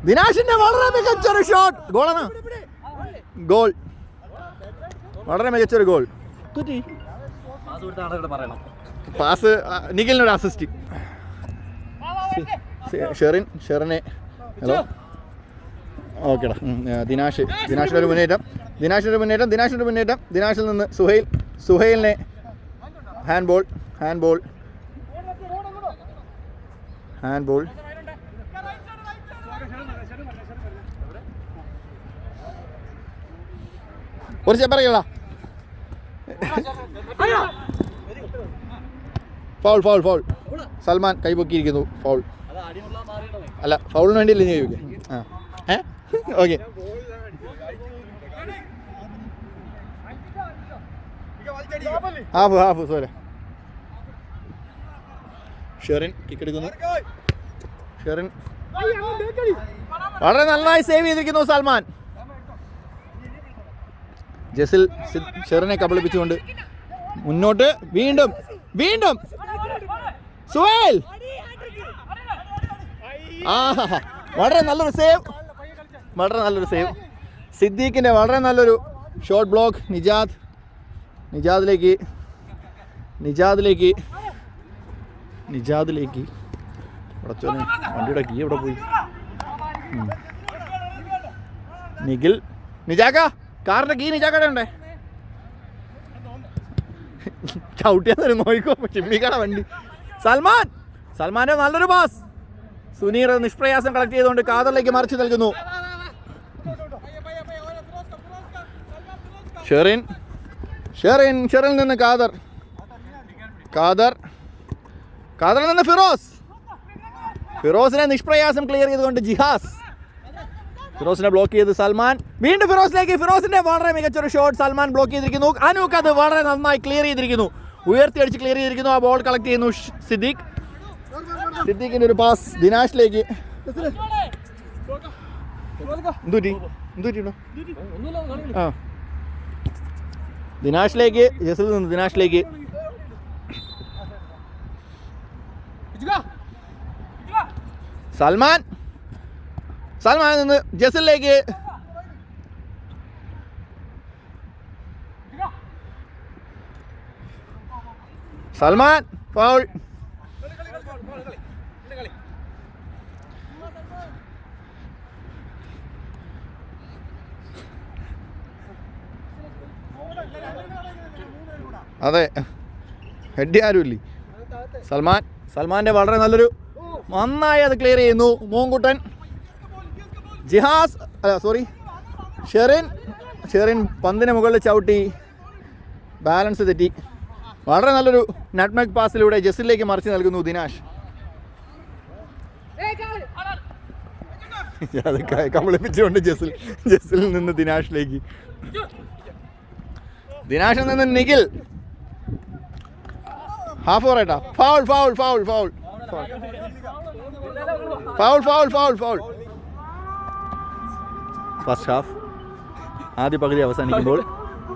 ദിനാഷിന്റെ വളരെ മികച്ചൊരു ഷോട്ട്. ഗോൾ വളരെ മികച്ചൊരു ഗോൾ. പാസ് നിഖിലിനൊരു അസിസ്റ്റ്. ഷെറിനെ ഹലോ ഓക്കേടാ. ദിനാഷിൻ്റെ ഒരു മുന്നേറ്റം. ദിനാഷിൽ നിന്ന് സുഹൈലിനെ ഹാൻഡ് ബോൾ. ഒരു ചെപ്പറ ഫൗൾ. സൽമാൻ കൈപൊക്കിയിരിക്കുന്നു. ഫൗളിന് വേണ്ടിയല്ലേ ഞാൻ ചോദിക്കാം. Okay. Half sorry. Sherin kick എടുക്കുന്നു. വളരെ നന്നായി സേവ് ചെയ്തിരിക്കുന്നു സൽമാൻ. ജസിൽ ഷെറിനെ കബളിപ്പിച്ചുകൊണ്ട് മുന്നോട്ട്. വീണ്ടും സുഹൈൽ. വളരെ നല്ലൊരു സേവ്. സിദ്ദീഖിൻ്റെ വളരെ നല്ലൊരു ഷോട്ട് ബ്ലോക്ക്. നിജാദിലേക്ക് വണ്ടിയുടെ കീ എവിടെ പോയി? കാറിന്റെ കീ നിജാക്കടെ ഉണ്ടേ. ചവിട്ടിയാൽ നോയിക്കോ ചിമ്മിക്കട വണ്ടി. സൽമാന്റെ നല്ലൊരു പാസ്. സുനീർ നിഷ്പ്രയാസം കളക്ട് ചെയ്തുകൊണ്ട് ഖാദറിലേക്ക് മറിച്ച് നൽകുന്നു. ഷെറിൻ നിന്ന് ഖാദറിൽ നിന്ന് ഫിറോസിനെ നിഷ്പ്രയാസം ക്ലിയർ ചെയ്തുകൊണ്ട് ജിഹാസ്. ഫിറോസിനെ ബ്ലോക്ക് ചെയ്ത് സൽമാൻ. വീണ്ടും ഫിറോസിന്റെ വളരെ മികച്ചൊരു ഷോട്ട് സൽമാൻ ബ്ലോക്ക് ചെയ്തിരിക്കുന്നു. അനൂക്ക് അത് വളരെ നന്നായി ക്ലിയർ ചെയ്തിരിക്കുന്നു. ഉയർത്തി അടിച്ച് ക്ലിയർ ചെയ്തിരിക്കുന്നു. ആ ബോൾ കളക്ട് ചെയ്യുന്നു സിദ്ദീഖിന്റെ ഒരു പാസ് ദിനാഷിലേക്ക്. ജസിൽ നിന്ന് ദിനാഷിലേക്ക്. സൽമാൻ നിന്ന് ജസിലേക്ക്. സൽമാൻ ഫൗൾ. അതെ, ഹെഡ് ആരുമില്ലേ. സൽമാൻ്റെ വളരെ നന്നായി അത് ക്ലിയർ ചെയ്യുന്നു മോങ്കുട്ടൻ. ഷെറിൻ പന്തിന് മുകളിൽ ചവിട്ടി, ബാലൻസ് തെറ്റി. വളരെ നല്ലൊരു നട്ട്മെഗ് പാസിലൂടെ ജസിലേക്ക് മറിച്ച് നൽകുന്നു ദിനാഷ്. അത് കബളിപ്പിച്ചുകൊണ്ട് ജസിൽ നിന്ന് ദിനാഷിലേക്ക്. ദിനാഷിൽ നിന്ന് നിഖിൽ. ഹാഫ് ഓവറായിട്ടാ. ഫൗൾ. ഫസ്റ്റ് ഹാഫ് ആദ്യ പകുതി അവസാനിക്കുമ്പോൾ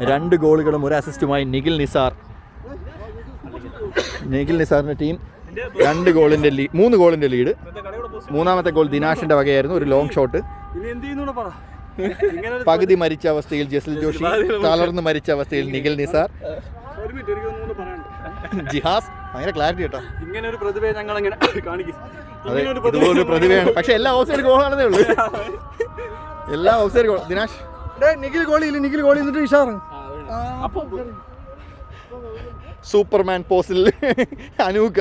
2 ഗോളുകളും 1 അസിസ്റ്റുമായി നിഖിൽ നിസാറിൻ്റെ ടീം 3 ഗോളിൻ്റെ ലീഡ്. മൂന്നാമത്തെ ഗോൾ ദിനാഷിൻ്റെ വകയായിരുന്നു, ഒരു ലോങ് ഷോട്ട്. പകുതി മരിച്ച അവസ്ഥയിൽ ജസിൽ ജോഷി, തളർന്ന് മരിച്ച അവസ്ഥയിൽ നിഖിൽ നിസാർ. ജിഹാസ് ഭയങ്കര ക്ലാരിറ്റി കേട്ടോ. ഇതുപോലൊരു പ്രതിഭയാണ്, പക്ഷെ എല്ലാ ഓഫ്സൈഡ് ഗോളാണെന്നേ ഉള്ളൂ. എല്ലാ ഓഫ്സൈഡ് ഗോൾ. ദിനാഷ്
നിഖിൽ ഗോളി എന്നിട്ട് ഇഷാറ്
സൂപ്പർമാൻ പോസിൽ അനൂക്ക.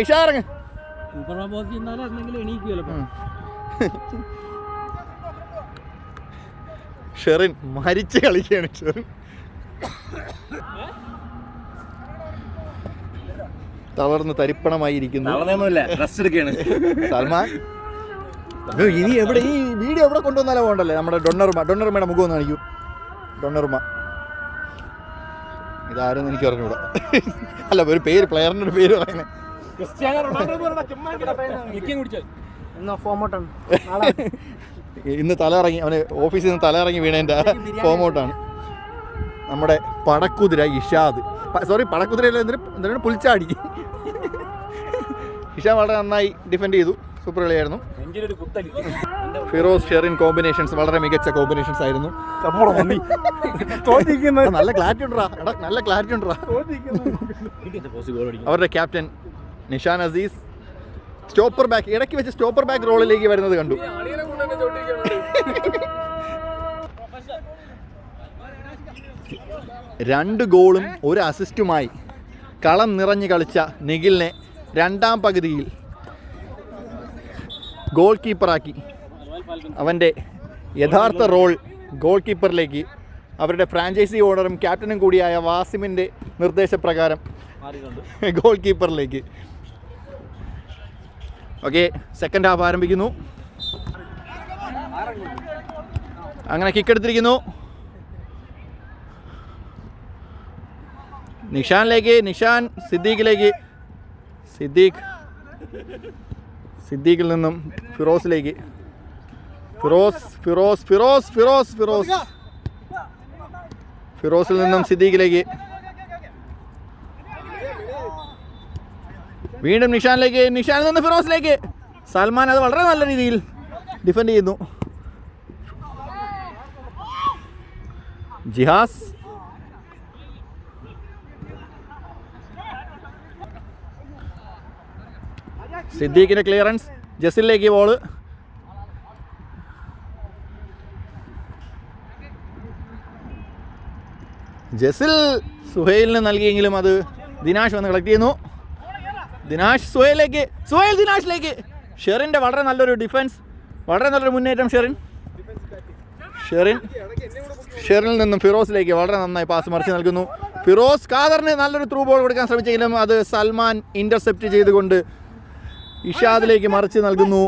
ഇഷാറങ്ങ് ഷെറിൻ മരിച്ച് കളിക്കുകയാണ്. ഷെറിൻ തളർന്ന് തരിപ്പണമായിരിക്കുന്നു. സൽമാൻ ഇനി എവിടെ ഈ വീഡിയോ എവിടെ കൊണ്ടുവന്നാലോ പോകണ്ടല്ലേ. നമ്മുടെ ഡൊണ്ണറുമ്മയുടെ മുഖം ഒന്ന് കാണിക്കൂ. ഡൊണ്ണറുമ്മ ഇതാരെന്ന് എനിക്ക് അറിഞ്ഞൂടാ. അല്ല, ഒരു പേര്, പ്ലെയറിൻ്റെ ഒരു പേര് പറയുന്നത്. ഇന്ന് തലയിറങ്ങി, അവന് ഓഫീസിൽ നിന്ന് തലയിറങ്ങി വീണതിൻ്റെ ഫോം ഔട്ടാണ്. നമ്മുടെ പടക്കുതിര ഇഷാദ്, പടക്കുതിരയല്ല, എന്തിനാണ് പുൽച്ചാടി. ഇഷാദ് വളരെ നന്നായി ഡിഫെൻഡ് ചെയ്തു. സൂപ്പർ കളിയായിരുന്നു. ഫിറോസ് ഷെറിൻ കോമ്പിനേഷൻസ് വളരെ മികച്ച കോമ്പിനേഷൻസ് ആയിരുന്നു. നല്ല ക്ലാരിറ്റി ഉണ്ടാ. അവരുടെ captain Nishan Aziz stopper back, ഇടയ്ക്ക് വെച്ച് സ്റ്റോപ്പർ ബാക്ക് റോളിലേക്ക് വരുന്നത് കണ്ടു. രണ്ട് ഗോളും 1 അസിസ്റ്റുമായി കളം നിറഞ്ഞ് കളിച്ച നിഖിലിനെ രണ്ടാം പകുതിയിൽ ഗോൾ കീപ്പറാക്കി. അവൻ്റെ യഥാർത്ഥ റോൾ ഗോൾ കീപ്പറിലേക്ക് അവരുടെ ഫ്രാഞ്ചൈസി ഓണറും ക്യാപ്റ്റനും കൂടിയായ വാസിമിൻ്റെ നിർദ്ദേശപ്രകാരം ഗോൾ കീപ്പറിലേക്ക്. ഓക്കെ, സെക്കൻഡ് ഹാഫ് ആരംഭിക്കുന്നു. അങ്ങനെ കിക്കെടുത്തിരിക്കുന്നു. നിഷാൻ സിദ്ദീഖിലേക്ക്. സിദ്ദീഖിൽ നിന്നും ഫിറോസിലേക്ക്. ഫിറോസിൽ നിന്നും സിദ്ദീഖിലേക്ക്. വീണ്ടും നിഷാനിൽ നിന്ന് ഫിറോസിലേക്ക്. സൽമാൻ അത് വളരെ നല്ല രീതിയിൽ ഡിഫെൻഡ് ചെയ്യുന്നു. ജിഹാസ് സിദ്ദീഖിൻ്റെ ക്ലിയറൻസ്. ജസിലേക്ക് ബോള്. ജസിൽ സുഹൈലിന് നൽകിയെങ്കിലും അത് ദിനാഷ് വന്ന് കളക്ട് ചെയ്യുന്നു. ദിനാഷിലേക്ക്. ഷെറിൻ്റെ വളരെ നല്ലൊരു ഡിഫൻസ്, വളരെ നല്ലൊരു മുന്നേറ്റം. ഷെറിനിൽ നിന്നും ഫിറോസിലേക്ക് വളരെ നന്നായി പാസ് മറിച്ച് നൽകുന്നു. ഫിറോസ് ഖാദറിന് നല്ലൊരു ത്രൂ ബോൾ കൊടുക്കാൻ ശ്രമിച്ചെങ്കിലും അത് സൽമാൻ ഇൻ്റർസെപ്റ്റ് ചെയ്തുകൊണ്ട് ഇഷാദിലേക്ക് മറിച്ച് നൽകുന്നു.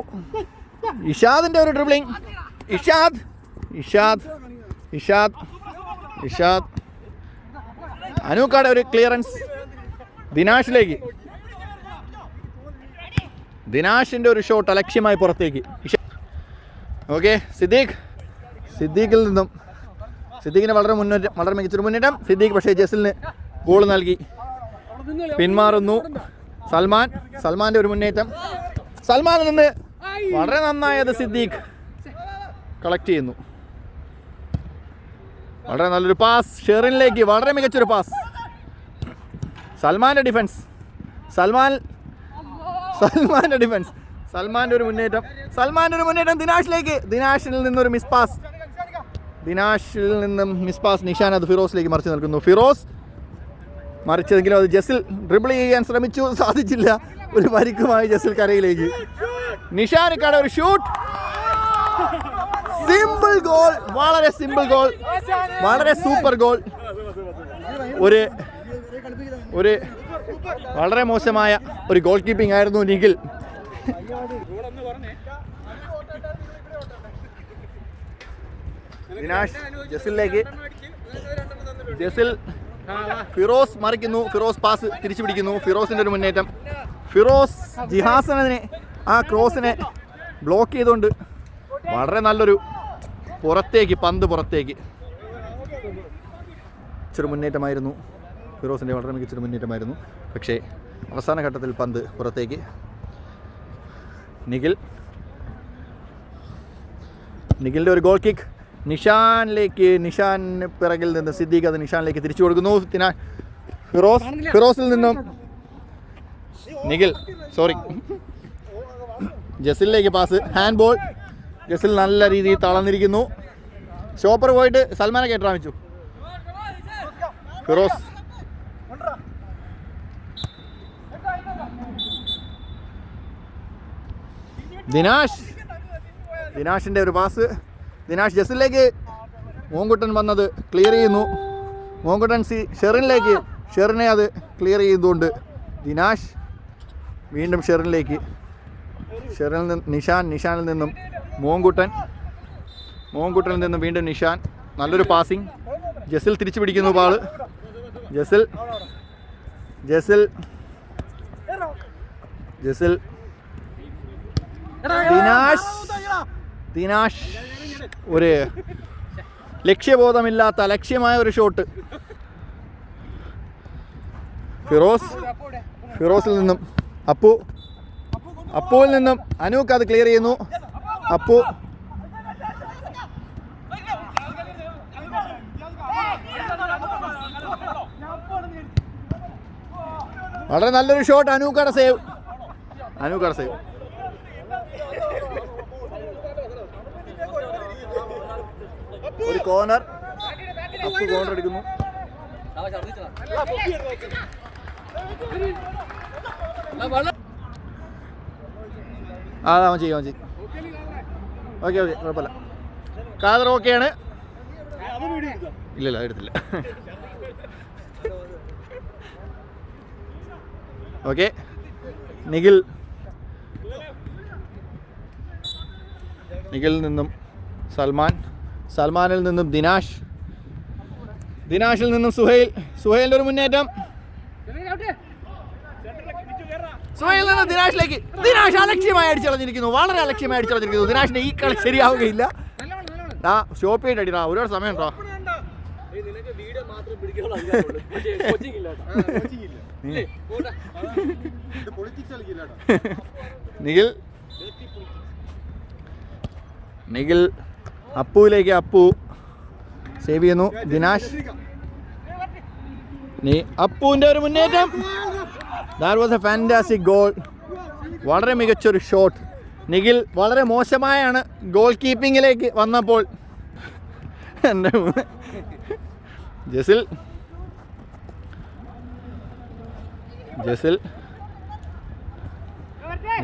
ഇഷാദിൻ്റെ ഒരു ഡ്രിബ്ലിംഗ്. ഇഷാദ് അനൂക്കാടെ ഒരു ക്ലിയറൻസ്. ദിനാഷിൻ്റെ ഒരു ഷോട്ട് അലക്ഷ്യമായി പുറത്തേക്ക്. ഓക്കെ, സിദ്ദീഖിന് വളരെ മികച്ചൊരു മുന്നേറ്റം. സിദ്ദീഖ് പക്ഷേ ജസിലിന് ഗോൾ നൽകി പിന്മാറുന്നു. സൽമാൻ്റെ ഒരു മുന്നേറ്റം. സൽമാനിൽ നിന്ന് വളരെ നന്നായത് സിദ്ദീഖ് കളക്ട് ചെയ്യുന്നു. വളരെ നല്ലൊരു പാസ് ഷെറിനിലേക്ക്, വളരെ മികച്ചൊരു പാസ്. സൽമാൻ്റെ ഡിഫൻസ്, സൽമാൻ്റെ ഡിഫൻസ്, സൽമാൻ്റെ ഒരു മുന്നേറ്റം, ദിനാഷിലേക്ക്. ദിനാഷിൽ നിന്നൊരു മിസ് പാസ്, നിഷാൻ അത് ഫിറോസിലേക്ക് മറിച്ച് നൽകുന്നു. ഫിറോസ് മറിച്ചെങ്കിലും അത് ജസിൽ ഡ്രിബിൾ ചെയ്യാൻ ശ്രമിച്ചു, സാധിച്ചില്ല. ഒരു പരിക്കുമായി ജസിൽ കരയിലേക്ക്. നിഷാനിക്കാണ് ഒരു ഷൂട്ട്, സിമ്പിൾ ഗോൾ, വളരെ സിമ്പിൾ ഗോൾ, വളരെ സൂപ്പർ ഗോൾ. ഒരു വളരെ മോശമായ ഒരു ഗോൾ കീപ്പിംഗ് ആയിരുന്നു നിഖിൽ. ദിനാഷ് ജസിലിലേക്ക്, ഫിറോസ് മറിക്കുന്നു, ഫിറോസ് പാസ് തിരിച്ചു പിടിക്കുന്നു. ഫിറോസിൻ്റെ ഒരു മുന്നേറ്റം, ഫിറോസ് ജിഹാസനെ ആ ക്രോസിനെ ബ്ലോക്ക് ചെയ്തുകൊണ്ട് വളരെ നല്ലൊരു പന്ത് പുറത്തേക്ക് ഇച്ചിരി മുന്നേറ്റമായിരുന്നു ഫിറോസിൻ്റെ, വളരെ മികച്ചൊരു മുന്നേറ്റമായിരുന്നു. പക്ഷേ അവസാന ഘട്ടത്തിൽ പന്ത് പുറത്തേക്ക്. നിഖിലിൻ്റെ ഒരു ഗോൾ കിക്ക് നിഷാനിലേക്ക്, നിഷാന് പിറകിൽ നിന്ന് സിദ്ദീഖ് അത് നിഷാനിലേക്ക് തിരിച്ചു കൊടുക്കുന്നു. ഫിറോസിൽ നിന്നും ജസിലിലേക്ക് പാസ്, ഹാൻഡ് ബോൾ. ജസിൽ നല്ല രീതിയിൽ തളർന്നിരിക്കുന്നു. ഷോപ്പർ പോയിട്ട് സൽമാനെ കയറ്റാമിച്ചു. ഫിറോസ് ദിനാഷിൻ്റെ ഒരു പാസ്, ദിനാഷ് ജസിലേക്ക്. മോങ്കുട്ടൻ വന്നത് ക്ലിയർ ചെയ്യുന്നു. മോങ്കുട്ടൻ ഷെറിനിലേക്ക്, ഷെറിനെ അത് ക്ലിയർ ചെയ്തുകൊണ്ട് ദിനാഷ് വീണ്ടും ഷെറിനിലേക്ക്. ഷെറിനിൽ നിന്ന് നിഷാനിൽ നിന്നും മോങ്കുട്ടനിൽ നിന്നും വീണ്ടും നിഷാൻ. നല്ലൊരു പാസിങ്. ജസിൽ തിരിച്ചു പിടിക്കുന്നു ബാള്. ജസിൽ ദിനാഷ് ഒരു ലക്ഷ്യബോധമില്ലാത്ത അലക്ഷ്യമായ ഒരു ഷോട്ട്. ഫിറോസിൽ നിന്നും അപ്പുവിൽ നിന്നും അനൂക്ക് അത് ക്ലിയർ ചെയ്യുന്നു. അപ്പു വളരെ നല്ലൊരു ഷോട്ട്. അനൂക്കയുടെ സേവ്. ഒരു കോർണർ, അപ്പു കോർണർ എടുക്കുന്നു. അവൻ ചെയ്യും. ഓക്കെ കുഴപ്പമില്ല. കാതർ ഓക്കെയാണ്. ഇല്ലല്ല എടുത്തില്ല. ഓക്കെ. നിഖിലിൽ നിന്നും സൽമാനിൽ നിന്നും ദിനാഷിൽ നിന്നും സുഹൈലിൻ്റെ ഒരു മുന്നേറ്റം. സുഹൈൽ നിന്ന് ദിനാഷിലേക്ക്. ദിനാഷ് അലക്ഷ്യമായി അടിച്ചളഞ്ഞിരിക്കുന്നു, വളരെ അലക്ഷ്യമായി അടിച്ചളഞ്ഞിരിക്കുന്നു. ദിനാഷിന്റെ ഈ കളി ശരിയാവുകയില്ല. സ്റ്റോപ്പ് ചെയ്തിട്ട് അടിടാ, ഒരുപാട് സമയം ഉണ്ടോ? നിഖിൽ അപ്പുവിലേക്ക്. അപ്പു സേവ് ചെയ്യുന്നു. ദിനാഷ് അപ്പുവിൻ്റെ ഒരു മുന്നേറ്റം. That was A fantastic goal. വളരെ മികച്ചൊരു ഷോട്ട്. നിഖിൽ വളരെ മോശമായാണ് ഗോൾ കീപ്പിങ്ങിലേക്ക് വന്നപ്പോൾ.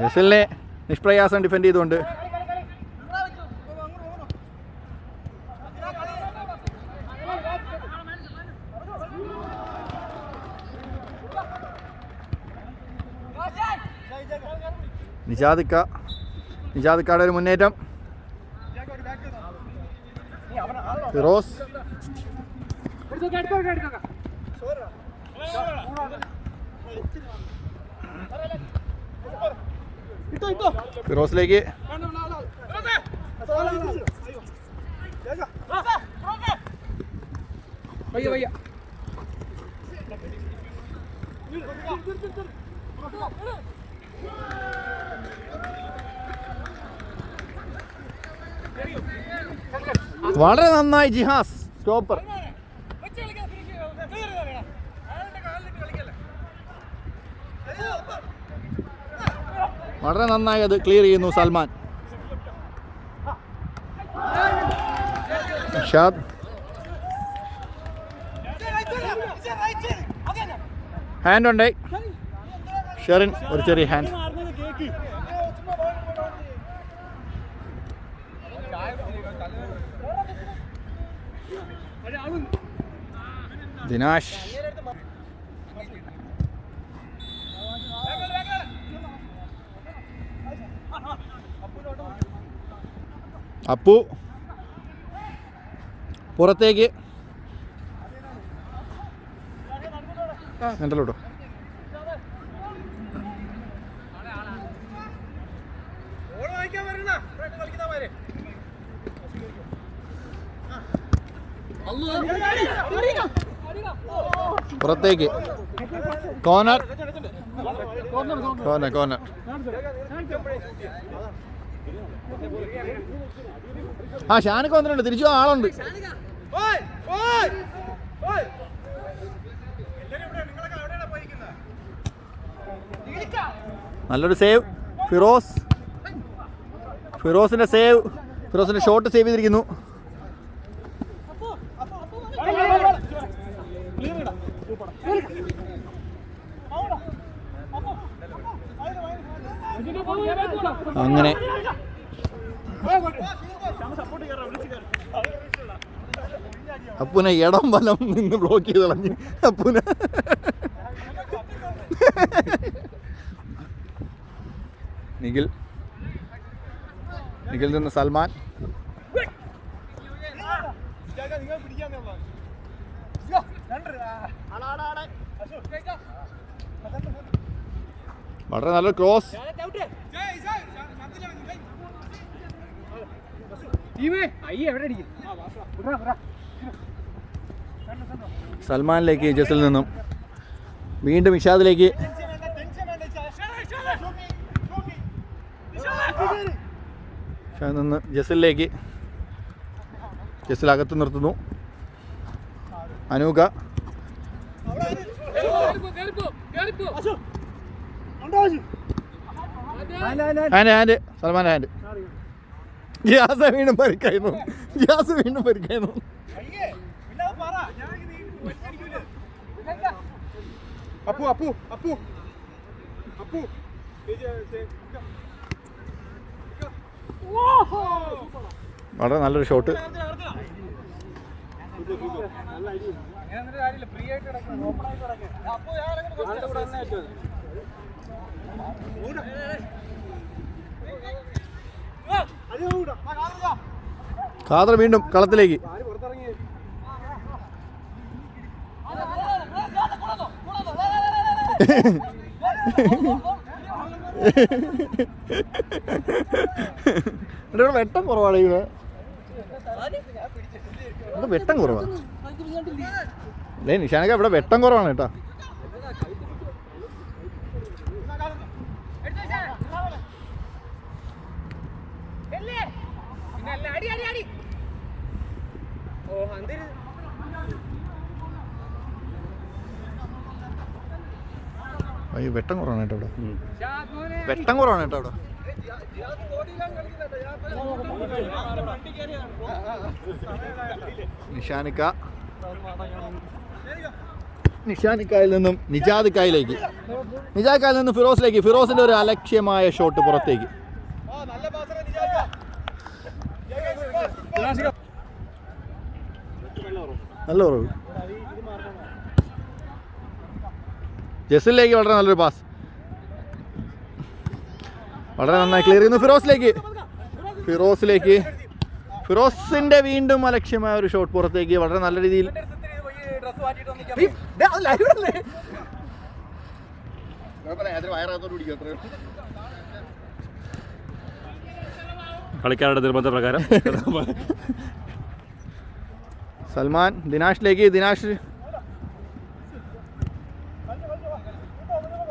ജസിലിനെ നിഷ്പ്രയാസം ഡിഫെൻഡ് ചെയ്തുകൊണ്ട് നിജാദിക്കയുടെ ഒരു മുന്നേറ്റം. ഫിറോസിലേക്ക്. വളരെ നന്നായി ജിഹാസ് സ്റ്റോപ്പർ. വളരെ നന്നായി അത് ക്ലിയർ ചെയ്യുന്നു സൽമാൻ. നിഷാദ് ഹാൻഡ് ഉണ്ട്. ഷെറിൻ ഒരു ചെറിയ ഹാൻഡ്. ദിനാഷ് അപ്പു പുറത്തേക്ക് ഉണ്ടല്ലോ. പുറത്തേക്ക് കോർണർ കോർണർ കോർണർ. ആ ഷാനക്ക് വന്നിട്ടുണ്ട്. തിരിച്ചു ആളുണ്ട്. നല്ലൊരു സേവ് ഫിറോസ്. ഫിറോസിന്റെ സേവ്. ഫിറോസിന്റെ ഷോട്ട് സേവ് ചെയ്തിരിക്കുന്നു. അങ്ങനെ അപ്പുനെ ഇടം വലം നിന്ന് ബ്ലോക്ക് ചെയ്ത് കളഞ്ഞ് അപ്പുനെ. നിഖിൽ നിന്ന് സൽമാൻ. വളരെ നല്ലൊരു ക്രോസ്. സൽമാനിലേക്ക് ജസിൽ നിന്നും വീണ്ടും ഇഷാദിലേക്ക്. ഇഷാദിൽ നിന്ന് ജസിലേക്ക്. ജസിൽ അകത്ത് നിർത്തുന്നു. അനൂക ഹാൻഡ് സൽമാൻ ഹാൻഡ്. ജിയാസ് വീണ്ടും പരിക്കായിരുന്നു. ജിയാസ് വീണ്ടും പരിക്കായിരുന്നു. വളരെ നല്ലൊരു ഷോട്ട്. ഖാദർ വീണ്ടും കളത്തിലേക്ക്. വെട്ടം കുറവാണ്. ഇവിടെ വെട്ടം കുറവാണ്. അല്ലേ നിഷാനൊക്കെ ഇവിടെ വെട്ടം കുറവാണ് കേട്ടോ. അയ്യോ വെട്ടം കുറവാണ് കേട്ടോ ഇവിടെ. വെട്ടം കുറവാണ് കേട്ടോ ഇവിടെ. നിഷാനിക്കായിൽ നിന്നും നിജാദിക്കായിലേക്ക്. നിജാദിക്കായിൽ നിന്നും ഫിറോസിലേക്ക്. ഫിറോസിന്റെ ഒരു അലക്ഷ്യമായ ഷോട്ട് പുറത്തേക്ക്. നല്ല കുറവ്. ജസിലേക്ക് വളരെ നല്ലൊരു പാസ്. വളരെ നന്നായി ക്ലിയർ ചെയ്യുന്നു. ഫിറോസിലേക്ക്. ഫിറോസിന്റെ വീണ്ടും അലക്ഷ്യമായ ഒരു ഷോട്ട് പുറത്തേക്ക്. വളരെ നല്ല രീതിയിൽ
കളിക്കാരുടെ നിർബന്ധപ്രകാരം
സൽമാൻ ദിനാഷിലേക്ക്. ദിനാഷ്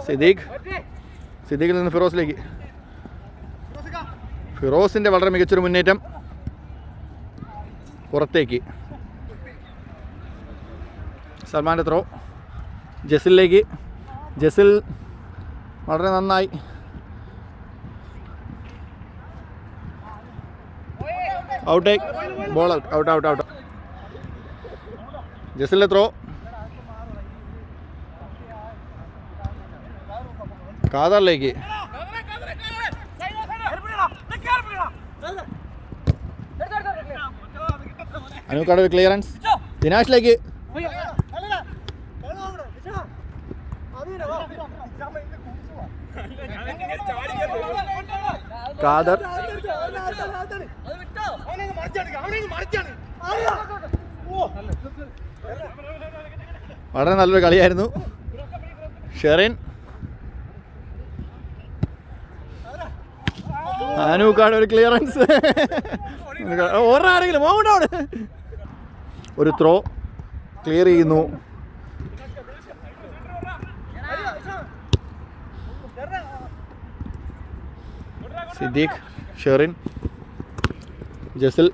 സിദ്ദീഖ് സിദ്ദീഖിൽ നിന്ന് ഫിറോസിലേക്ക്. ഫിറോസിൻ്റെ വളരെ മികച്ചൊരു മുന്നേറ്റം. പുറത്തേക്ക് സൽമാൻ്റെ ത്രോ. ജസിലിലേക്ക്. ജസിൽ വളരെ നന്നായി. ഔട്ടേക്ക്. Ball out. Out out out. ജസിലിൻ്റെ ത്രോ. ഖാദറിലേക്ക്. അനൂക്കാട് ഒരു ക്ലിയറൻസ്. ദിനാഷിലേക്ക്. ഖാദർ. വളരെ നല്ലൊരു കളിയായിരുന്നു. ഷെറിൻ. അനൂക്കാട് ഒരു ക്ലിയറൻസ്. ഒരാരെങ്കിലും മോഹൻഡോട് ഒരു ത്രോ ക്ലിയർ ചെയ്യുന്നു. സിദ്ദീഖ്. ഷെറിൻ. ജസിൽ.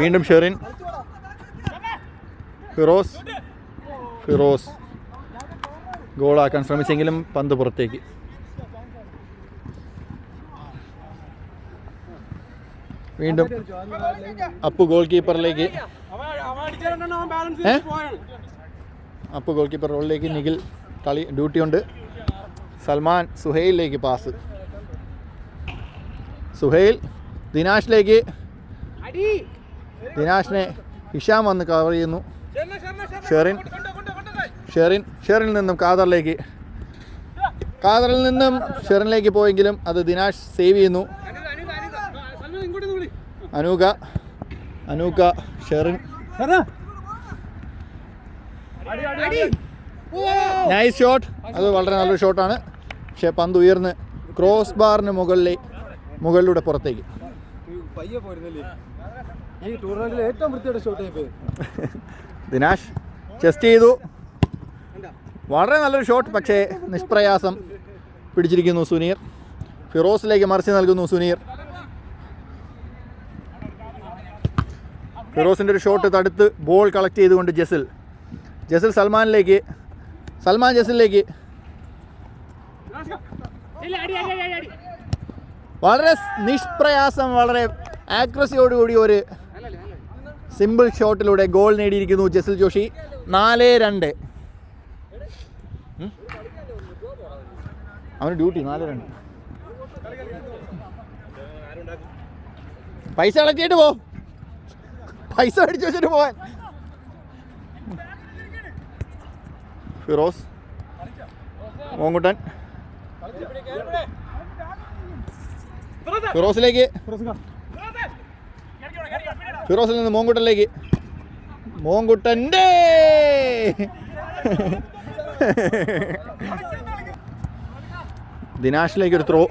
വീണ്ടും ഷെറിൻ. ഫിറോസ്. ഫിറോസ് ഗോളാക്കാൻ ശ്രമിച്ചെങ്കിലും പന്ത് പുറത്തേക്ക്. വീണ്ടും അപ്പു ഗോൾ കീപ്പറിലേക്ക്. അപ്പു ഗോൾ കീപ്പർ റോളിലേക്ക്. നിഖിൽ കളി ഡ്യൂട്ടിയുണ്ട്. സൽമാൻ. സുഹൈലിലേക്ക് പാസ്. സുഹൈൽ. ദിനാഷിലേക്ക്. ദിനാഷിനെ ഹിഷാം വന്ന് കവർ ചെയ്യുന്നു. ഷെറിൻ. ഷെറിൻ. ഷെറിനിൽ നിന്നും ഖാദറിലേക്ക്. ഖാദറിൽ നിന്നും ഷെറിനിലേക്ക് പോയെങ്കിലും അത് ദിനാഷ് സേവ് ചെയ്യുന്നു. അനൂക. അനൂക. ഷെറിൻ. Nice shot. അത് വളരെ നല്ലൊരു ഷോട്ടാണ്. പക്ഷേ പന്ത് ഉയർന്ന് ക്രോസ് ബാറിന് മുകളിലൂടെ പുറത്തേക്ക്. ദിനാഷ് ചെസ്റ്റ് ചെയ്തു. വളരെ നല്ലൊരു ഷോട്ട്. പക്ഷേ നിഷ്പ്രയാസം പിടിച്ചിരിക്കുന്നു സുനീർ. ഫിറോസിലേക്ക് മറിച്ച് നൽകുന്നു സുനീർ. ഫിറോസിൻ്റെ ഒരു ഷോട്ട് തടുത്ത് ബോൾ കളക്ട് ചെയ്തുകൊണ്ട് ജസിൽ. ജസിൽ സൽമാനിലേക്ക്. സൽമാൻ ജസിലിലേക്ക്. വളരെ നിഷ്പ്രയാസം, വളരെ ആക്യുറസിയോടുകൂടി ഒരു സിമ്പിൾ ഷോട്ടിലൂടെ ഗോൾ നേടിയിരിക്കുന്നു ജസിൽ ജോഷി. 4-2. അവന് ഡ്യൂട്ടി 4-2. പൈസ കളക്ട് ചെയ്തിട്ട് പോ. പൈസ അടിച്ചു വെച്ചിട്ട് പോവാൻ. ഫിറോസ്. മോങ്കുട്ടൻ. ഫിറോസിലേക്ക്. ഫിറോസിൽ നിന്ന് മോങ്കുട്ടനിലേക്ക്. മോങ്കുട്ടൻ്റെ ദിനാഷിലേക്ക് ഒരു ത്രോ.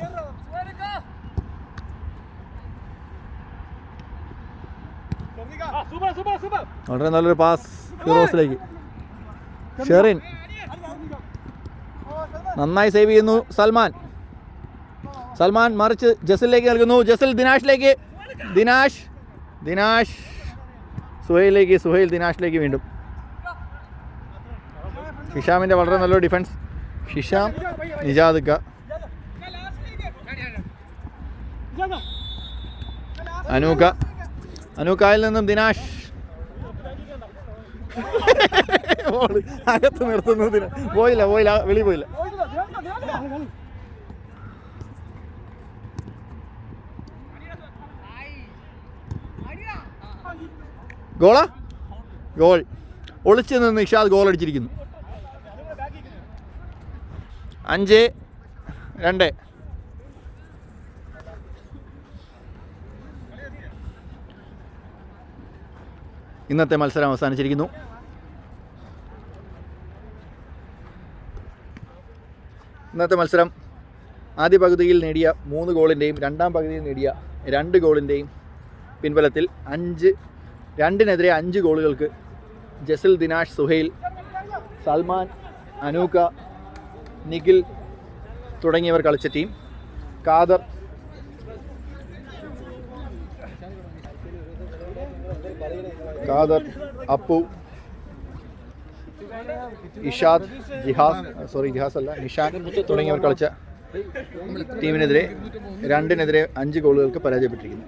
വളരെ നല്ലൊരു പാസ് ഫിറോസിലേക്ക്. ഷെറിൻ നന്നായി സേവ് ചെയ്യുന്നു. സൽമാൻ. സൽമാൻ മറിച്ച് ജസിലിലേക്ക് നൽകുന്നു. ജസിൽ ദിനാഷിലേക്ക്. ദിനാഷ്. ദിനാഷ് സുഹൈലിലേക്ക്. സുഹൈൽ ദിനാഷിലേക്ക് വീണ്ടും. ഹിഷാമിൻ്റെ വളരെ നല്ലൊരു ഡിഫൻസ്. ഹിഷാം. നിജാദിക്ക. അനൂക. അനൂക്കായിൽ നിന്നും ദിനാഷ്. അകത്ത് നിർത്തുന്നു. പോയില്ല വെളിയിൽ പോയില്ല. ഗോളാ. ഗോൾ. ഒളിച്ചു നിന്ന് ഇഷാദ് ഗോൾ അടിച്ചിരിക്കുന്നു. 5-2. ഇന്നത്തെ മത്സരം അവസാനിച്ചിരിക്കുന്നു. ഇന്നത്തെ മത്സരം ആദ്യ പകുതിയിൽ നേടിയ 3 ഗോളിൻ്റെയും രണ്ടാം പകുതിയിൽ നേടിയ 2 ഗോളിൻ്റെയും പിൻബലത്തിൽ 2-നെതിരെ 5 ഗോളുകൾക്ക് ജസിൽ, ദിനാഷ്, സുഹൈൽ, സൽമാൻ, അനൂക, നിഖിൽ, തുടങ്ങിയവർ കളിച്ച ടീം. ഖാദർ, അപ്പു, ഇഷാദ്, ജിഹാസ് അല്ല നിഷാൻ തുടങ്ങിയവർ കളിച്ച ടീമിനെതിരെ 2-5 ഗോളുകൾക്ക് പരാജയപ്പെട്ടിരിക്കുന്നു.